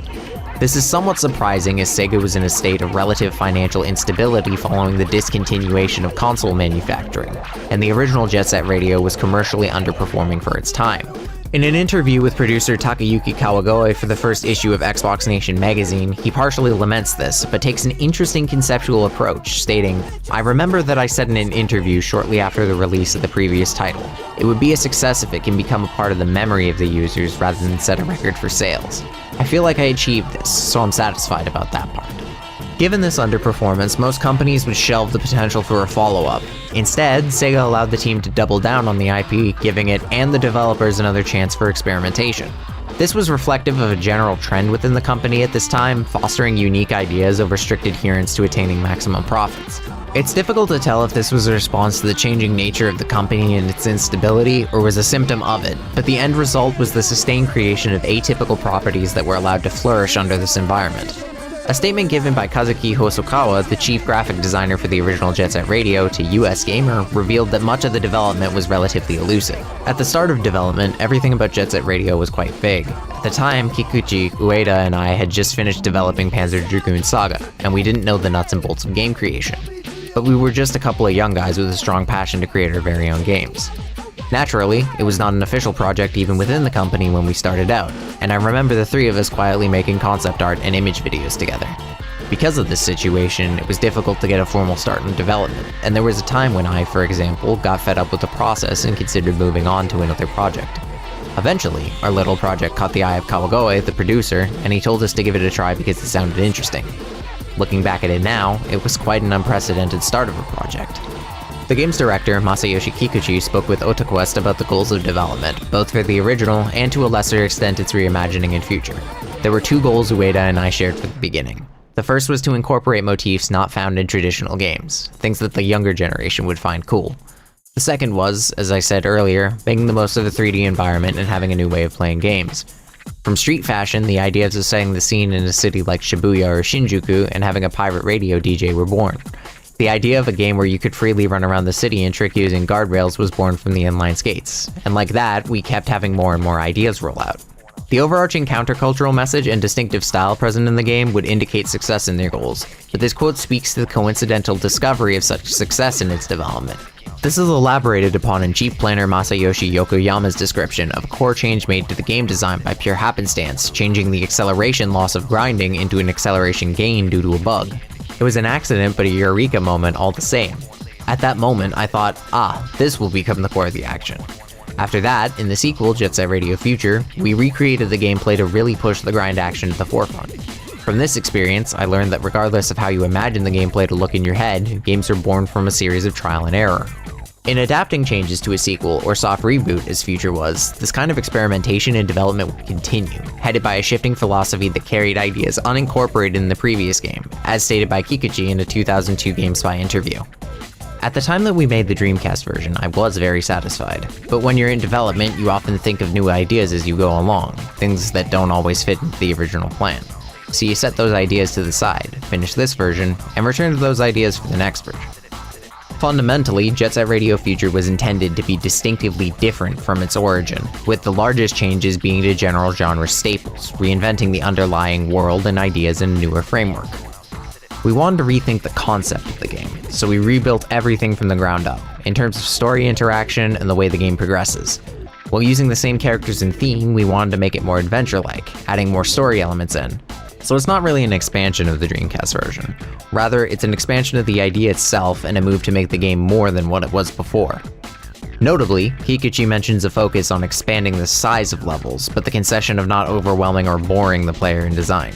This is somewhat surprising as Sega was in a state of relative financial instability following the discontinuation of console manufacturing, and the original Jet Set Radio was commercially underperforming for its time. In an interview with producer Takayuki Kawagoe for the first issue of Xbox Nation magazine, he partially laments this, but takes an interesting conceptual approach, stating, "I remember that I said in an interview shortly after the release of the previous title, it would be a success if it can become a part of the memory of the users rather than set a record for sales. I feel like I achieved this, so I'm satisfied about that part." Given this underperformance, most companies would shelve the potential for a follow-up. Instead, Sega allowed the team to double down on the IP, giving it and the developers another chance for experimentation. This was reflective of a general trend within the company at this time, fostering unique ideas over strict adherence to attaining maximum profits. It's difficult to tell if this was a response to the changing nature of the company and its instability, or was a symptom of it, but the end result was the sustained creation of atypical properties that were allowed to flourish under this environment. A statement given by Kazuki Hosokawa, the chief graphic designer for the original Jet Set Radio, to US Gamer, revealed that much of the development was relatively elusive. At the start of development, everything about Jet Set Radio was quite vague. At the time, Kikuchi, Ueda, and I had just finished developing Panzer Dragoon Saga, and we didn't know the nuts and bolts of game creation. But we were just a couple of young guys with a strong passion to create our very own games. Naturally, it was not an official project even within the company when we started out, and I remember the three of us quietly making concept art and image videos together. Because of this situation, it was difficult to get a formal start in development, and there was a time when I, for example, got fed up with the process and considered moving on to another project. Eventually, our little project caught the eye of Kawagoe, the producer, and he told us to give it a try because it sounded interesting. Looking back at it now, it was quite an unprecedented start of a project. The game's director, Masayoshi Kikuchi, spoke with OtaQuest about the goals of development, both for the original and to a lesser extent its reimagining in future. There were two goals Ueda and I shared from the beginning. The first was to incorporate motifs not found in traditional games, things that the younger generation would find cool. The second was, as I said earlier, making the most of the 3D environment and having a new way of playing games. From street fashion, the ideas of setting the scene in a city like Shibuya or Shinjuku and having a pirate radio DJ were born. The idea of a game where you could freely run around the city and trick using guardrails was born from the inline skates, and like that, we kept having more and more ideas roll out. The overarching countercultural message and distinctive style present in the game would indicate success in their goals, but this quote speaks to the coincidental discovery of such success in its development. This is elaborated upon in chief planner Masayoshi Yokoyama's description of a core change made to the game design by pure happenstance, changing the acceleration loss of grinding into an acceleration gain due to a bug. It was an accident, but a eureka moment all the same. At that moment, I thought, this will become the core of the action. After that, in the sequel, Jet Set Radio Future, we recreated the gameplay to really push the grind action to the forefront. From this experience, I learned that regardless of how you imagine the gameplay to look in your head, games are born from a series of trial and error. In adapting changes to a sequel, or soft reboot as Future was, this kind of experimentation and development would continue, headed by a shifting philosophy that carried ideas unincorporated in the previous game, as stated by Kikuchi in a 2002 GameSpy interview. At the time that we made the Dreamcast version, I was very satisfied, but when you're in development, you often think of new ideas as you go along, things that don't always fit into the original plan. So you set those ideas to the side, finish this version, and return to those ideas for the next version. Fundamentally, Jet Set Radio Future was intended to be distinctively different from its origin, with the largest changes being to general genre staples, reinventing the underlying world and ideas in a newer framework. We wanted to rethink the concept of the game, so we rebuilt everything from the ground up, in terms of story interaction and the way the game progresses. While using the same characters and theme, we wanted to make it more adventure-like, adding more story elements in. So it's not really an expansion of the Dreamcast version. Rather, it's an expansion of the idea itself and a move to make the game more than what it was before. Notably, Kikuchi mentions a focus on expanding the size of levels, but the concession of not overwhelming or boring the player in design.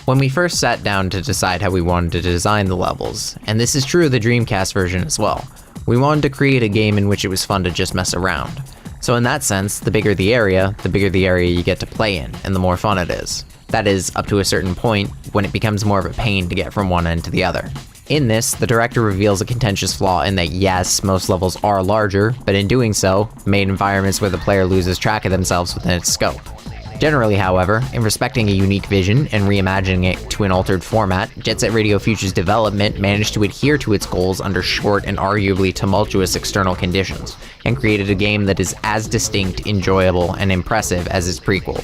When we first sat down to decide how we wanted to design the levels, and this is true of the Dreamcast version as well, we wanted to create a game in which it was fun to just mess around. So in that sense, the bigger the area you get to play in, and the more fun it is. That is, up to a certain point, when it becomes more of a pain to get from one end to the other. In this, the director reveals a contentious flaw in that yes, most levels are larger, but in doing so, made environments where the player loses track of themselves within its scope. Generally, however, in respecting a unique vision and reimagining it to an altered format, Jet Set Radio Future's development managed to adhere to its goals under short and arguably tumultuous external conditions, and created a game that is as distinct, enjoyable, and impressive as its prequel.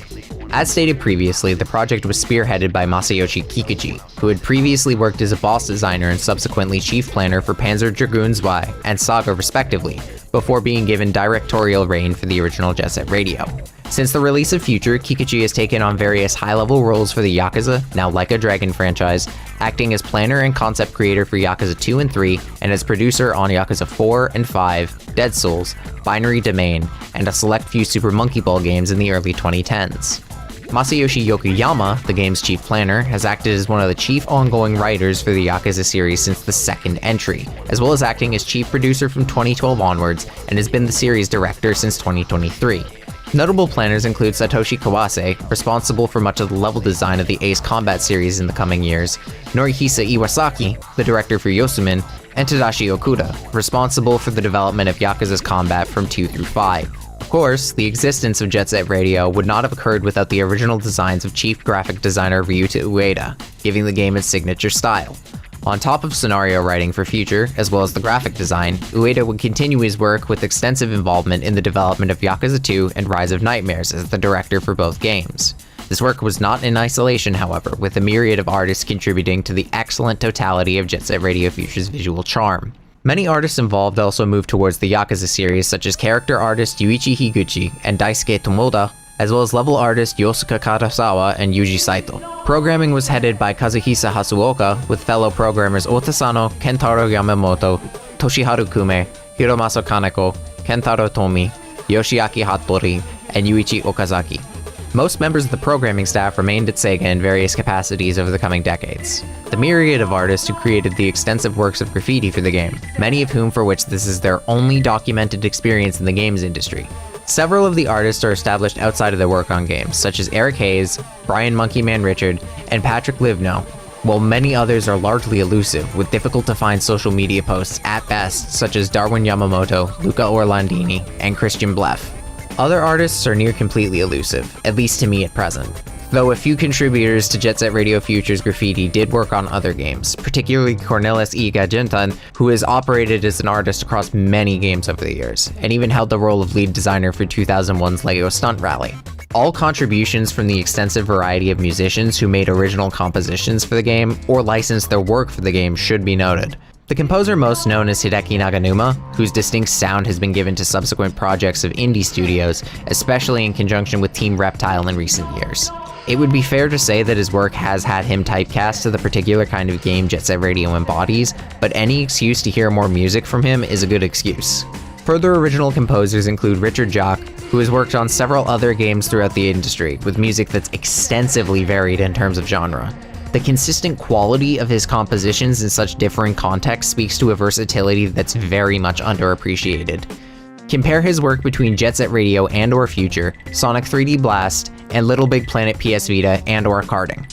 As stated previously, the project was spearheaded by Masayoshi Kikuchi, who had previously worked as a boss designer and subsequently chief planner for Panzer Dragoon Y and Saga respectively, before being given directorial reign for the original Jet Set Radio. Since the release of Future, Kikuchi has taken on various high-level roles for the Yakuza, now Like a Dragon franchise, acting as planner and concept creator for Yakuza 2 and 3, and as producer on Yakuza 4 and 5, Dead Souls, Binary Domain, and a select few Super Monkey Ball games in the early 2010s. Masayoshi Yokoyama, the game's chief planner, has acted as one of the chief ongoing writers for the Yakuza series since the second entry, as well as acting as chief producer from 2012 onwards, and has been the series director since 2023. Notable planners include Satoshi Kawase, responsible for much of the level design of the Ace Combat series in the coming years, Norihisa Iwasaki, the director for Yosumin, and Tadashi Okuda, responsible for the development of Yakuza's combat from 2 through 5. Of course, the existence of Jet Set Radio would not have occurred without the original designs of chief graphic designer Ryuta Ueda, giving the game its signature style. On top of scenario writing for Future, as well as the graphic design, Ueda would continue his work with extensive involvement in the development of Yakuza 2 and Rise of Nightmares as the director for both games. This work was not in isolation, however, with a myriad of artists contributing to the excellent totality of Jet Set Radio Future's visual charm. Many artists involved also moved towards the Yakuza series, such as character artist Yuichi Higuchi and Daisuke Tomoda, as well as level artist Yosuke Katasawa and Yuji Saito. Programming was headed by Kazuhisa Hasuoka, with fellow programmers Otasano, Kentaro Yamamoto, Toshiharu Kume, Hiromasa Kaneko, Kentaro Tomi, Yoshiaki Hattori, and Yuichi Okazaki. Most members of the programming staff remained at Sega in various capacities over the coming decades. The myriad of artists who created the extensive works of graffiti for the game, many of whom for which this is their only documented experience in the games industry. Several of the artists are established outside of their work on games, such as Eric Hayes, Brian Monkeyman Richard, and Patrick Livno, while many others are largely elusive, with difficult-to-find social media posts at best, such as Darwin Yamamoto, Luca Orlandini, and Christian Bleff. Other artists are near completely elusive, at least to me at present, though a few contributors to Jet Set Radio Future's graffiti did work on other games, particularly Cornelis E. Gajentan, who has operated as an artist across many games over the years, and even held the role of lead designer for 2001's LEGO Stunt Rally. All contributions from the extensive variety of musicians who made original compositions for the game or licensed their work for the game should be noted. The composer most known is Hideki Naganuma, whose distinct sound has been given to subsequent projects of indie studios, especially in conjunction with Team Reptile in recent years. It would be fair to say that his work has had him typecast to the particular kind of game Jet Set Radio embodies, but any excuse to hear more music from him is a good excuse. Further original composers include Richard Jock, who has worked on several other games throughout the industry, with music that's extensively varied in terms of genre. The consistent quality of his compositions in such differing contexts speaks to a versatility that's very much underappreciated. Compare his work between Jet Set Radio and/or Future, Sonic 3D Blast, and Little Big Planet PS Vita and/or Karting.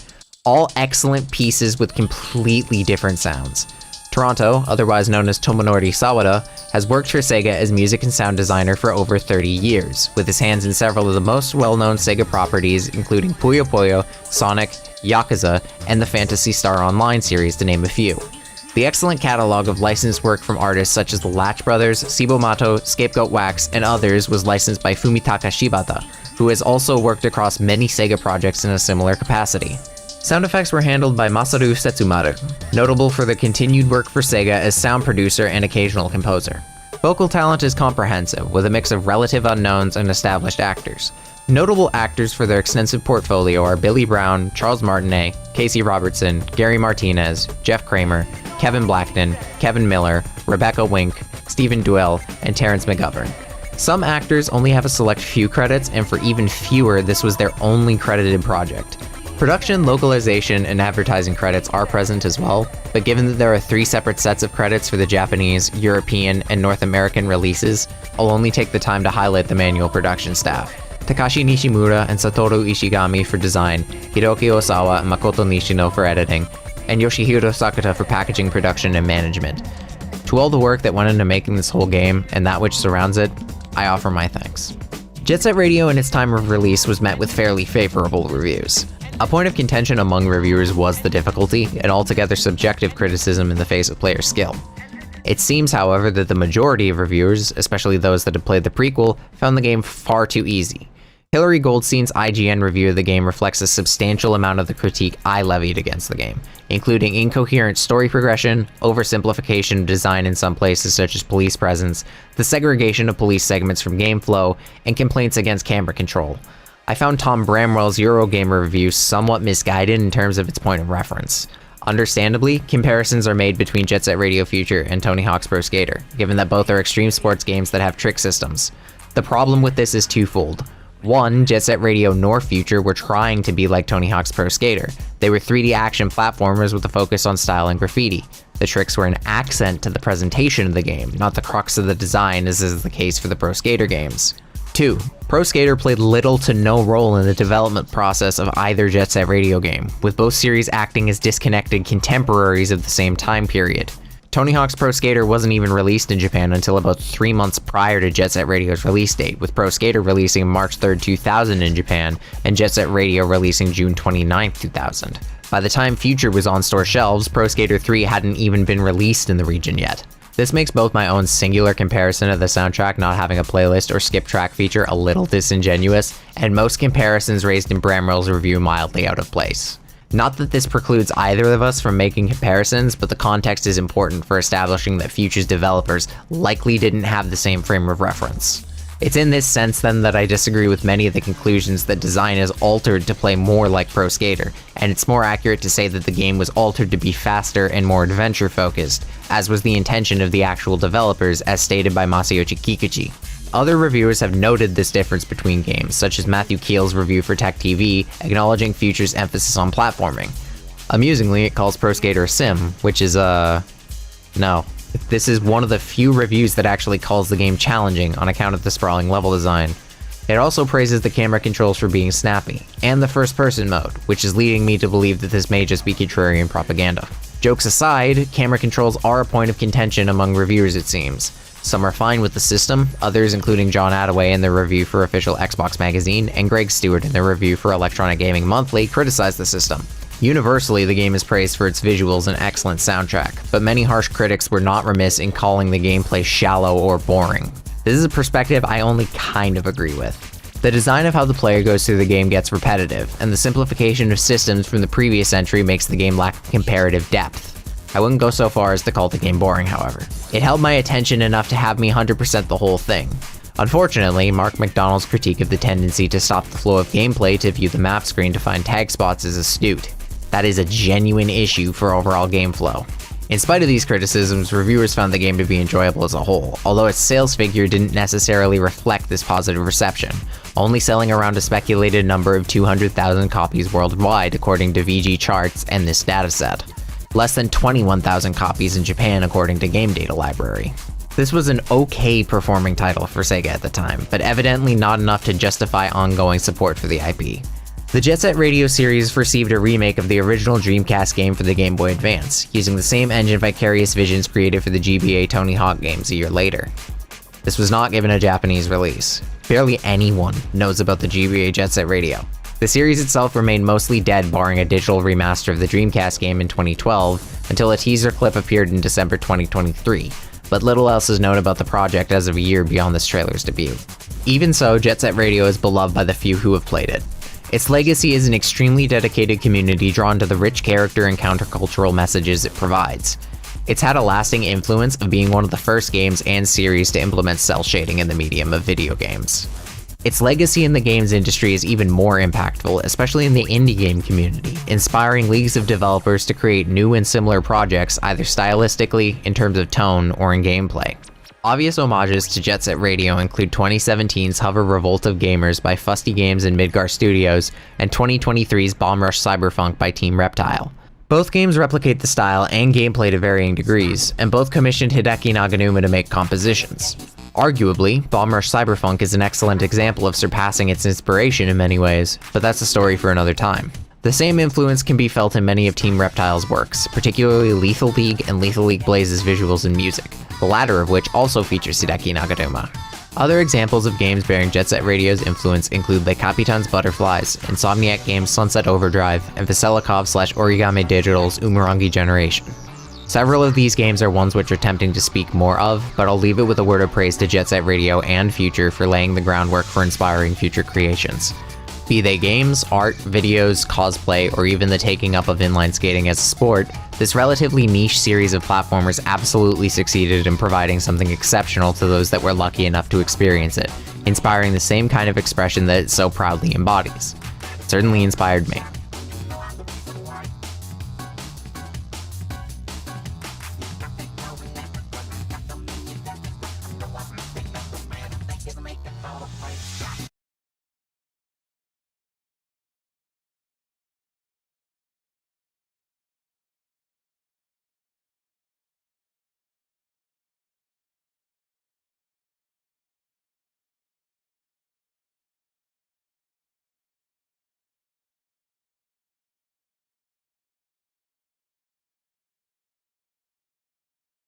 All excellent pieces with completely different sounds. Toronto, otherwise known as Tomonori Sawada, has worked for Sega as music and sound designer for over 30 years, with his hands in several of the most well-known Sega properties, including Puyo Puyo, Sonic, Yakuza, and the Phantasy Star Online series, to name a few. The excellent catalog of licensed work from artists such as the Latch Brothers, Sibomato, Scapegoat Wax, and others was licensed by Fumitaka Shibata, who has also worked across many Sega projects in a similar capacity. Sound effects were handled by Masaru Setsumaru, notable for the continued work for Sega as sound producer and occasional composer. Vocal talent is comprehensive, with a mix of relative unknowns and established actors. Notable actors for their extensive portfolio are Billy Brown, Charles Martinet, Casey Robertson, Gary Martinez, Jeff Kramer, Kevin Blackton, Kevin Miller, Rebecca Wink, Stephen Duell, and Terrence McGovern. Some actors only have a select few credits, and for even fewer, this was their only credited project. Production, localization, and advertising credits are present as well, but given that there are 3 separate sets of credits for the Japanese, European, and North American releases, I'll only take the time to highlight the manual production staff. Takashi Nishimura and Satoru Ishigami for design, Hiroki Osawa and Makoto Nishino for editing, and Yoshihiro Sakata for packaging, production, and management. To all the work that went into making this whole game, and that which surrounds it, I offer my thanks. Jet Set Radio in its time of release was met with fairly favorable reviews. A point of contention among reviewers was the difficulty, an altogether subjective criticism in the face of player skill. It seems, however, that the majority of reviewers, especially those that had played the prequel, found the game far too easy. Hilary Goldstein's IGN review of the game reflects a substantial amount of the critique I levied against the game, including incoherent story progression, oversimplification of design in some places such as police presence, the segregation of police segments from game flow, and complaints against camera control. I found Tom Bramwell's Eurogamer review somewhat misguided in terms of its point of reference. Understandably, comparisons are made between Jet Set Radio Future and Tony Hawk's Pro Skater, given that both are extreme sports games that have trick systems. The problem with this is twofold. One, Jet Set Radio nor Future were trying to be like Tony Hawk's Pro Skater. They were 3D action platformers with a focus on style and graffiti. The tricks were an accent to the presentation of the game, not the crux of the design as is the case for the Pro Skater games. 2. Pro Skater played little to no role in the development process of either Jet Set Radio game, with both series acting as disconnected contemporaries of the same time period. Tony Hawk's Pro Skater wasn't even released in Japan until about 3 months prior to Jet Set Radio's release date, with Pro Skater releasing March 3rd, 2000 in Japan, and Jet Set Radio releasing June 29th, 2000. By the time Future was on store shelves, Pro Skater 3 hadn't even been released in the region yet. This makes both my own singular comparison of the soundtrack not having a playlist or skip track feature a little disingenuous, and most comparisons raised in Bramwell's review mildly out of place. Not that this precludes either of us from making comparisons, but the context is important for establishing that Future's developers likely didn't have the same frame of reference. It's in this sense then that I disagree with many of the conclusions that design is altered to play more like Pro Skater, and it's more accurate to say that the game was altered to be faster and more adventure focused, as was the intention of the actual developers as stated by Masayoshi Kikuchi. Other reviewers have noted this difference between games, such as Matthew Keel's review for Tech TV, acknowledging Future's emphasis on platforming. Amusingly, it calls Pro Skater a sim, which is no. This is one of the few reviews that actually calls the game challenging on account of the sprawling level design. It also praises the camera controls for being snappy, and the first-person mode, which is leading me to believe that this may just be contrarian propaganda. Jokes aside, camera controls are a point of contention among reviewers it seems. Some are fine with the system, others including John Attaway in their review for Official Xbox Magazine, and Greg Stewart in their review for Electronic Gaming Monthly criticize the system. Universally, the game is praised for its visuals and excellent soundtrack, but many harsh critics were not remiss in calling the gameplay shallow or boring. This is a perspective I only kind of agree with. The design of how the player goes through the game gets repetitive, and the simplification of systems from the previous entry makes the game lack comparative depth. I wouldn't go so far as to call the game boring, however. It held my attention enough to have me 100% the whole thing. Unfortunately, Mark McDonald's critique of the tendency to stop the flow of gameplay to view the map screen to find tag spots is astute. That is a genuine issue for overall game flow. In spite of these criticisms, reviewers found the game to be enjoyable as a whole, although its sales figure didn't necessarily reflect this positive reception, only selling around a speculated number of 200,000 copies worldwide according to VG charts and this dataset. Less than 21,000 copies in Japan according to Game Data Library. This was an okay performing title for Sega at the time, but evidently not enough to justify ongoing support for the IP. The Jet Set Radio series received a remake of the original Dreamcast game for the Game Boy Advance, using the same engine Vicarious Visions created for the GBA Tony Hawk games a year later. This was not given a Japanese release. Barely anyone knows about the GBA Jet Set Radio. The series itself remained mostly dead barring a digital remaster of the Dreamcast game in 2012, until a teaser clip appeared in December 2023, but little else is known about the project as of a year beyond this trailer's debut. Even so, Jet Set Radio is beloved by the few who have played it. Its legacy is an extremely dedicated community drawn to the rich character and countercultural messages it provides. It's had a lasting influence of being one of the first games and series to implement cel shading in the medium of video games. Its legacy in the games industry is even more impactful, especially in the indie game community, inspiring leagues of developers to create new and similar projects either stylistically, in terms of tone, or in gameplay. Obvious homages to Jet Set Radio include 2017's Hover Revolt of Gamers by Fusty Games and Midgar Studios, and 2023's Bomb Rush Cyberfunk by Team Reptile. Both games replicate the style and gameplay to varying degrees, and both commissioned Hideki Naganuma to make compositions. Arguably, Bomb Rush Cyberfunk is an excellent example of surpassing its inspiration in many ways, but that's a story for another time. The same influence can be felt in many of Team Reptile's works, particularly Lethal League and Lethal League Blaze's visuals and music, the latter of which also features Hideki Naganuma. Other examples of games bearing Jet Set Radio's influence include Le Capitan's Butterflies, Insomniac Games' Sunset Overdrive, and Veselikov/Origami Digital's Umurangi Generation. Several of these games are ones which are tempting to speak more of, but I'll leave it with a word of praise to Jet Set Radio and Future for laying the groundwork for inspiring future creations. Be they games, art, videos, cosplay, or even the taking up of inline skating as a sport, this relatively niche series of platformers absolutely succeeded in providing something exceptional to those that were lucky enough to experience it, inspiring the same kind of expression that it so proudly embodies. It certainly inspired me.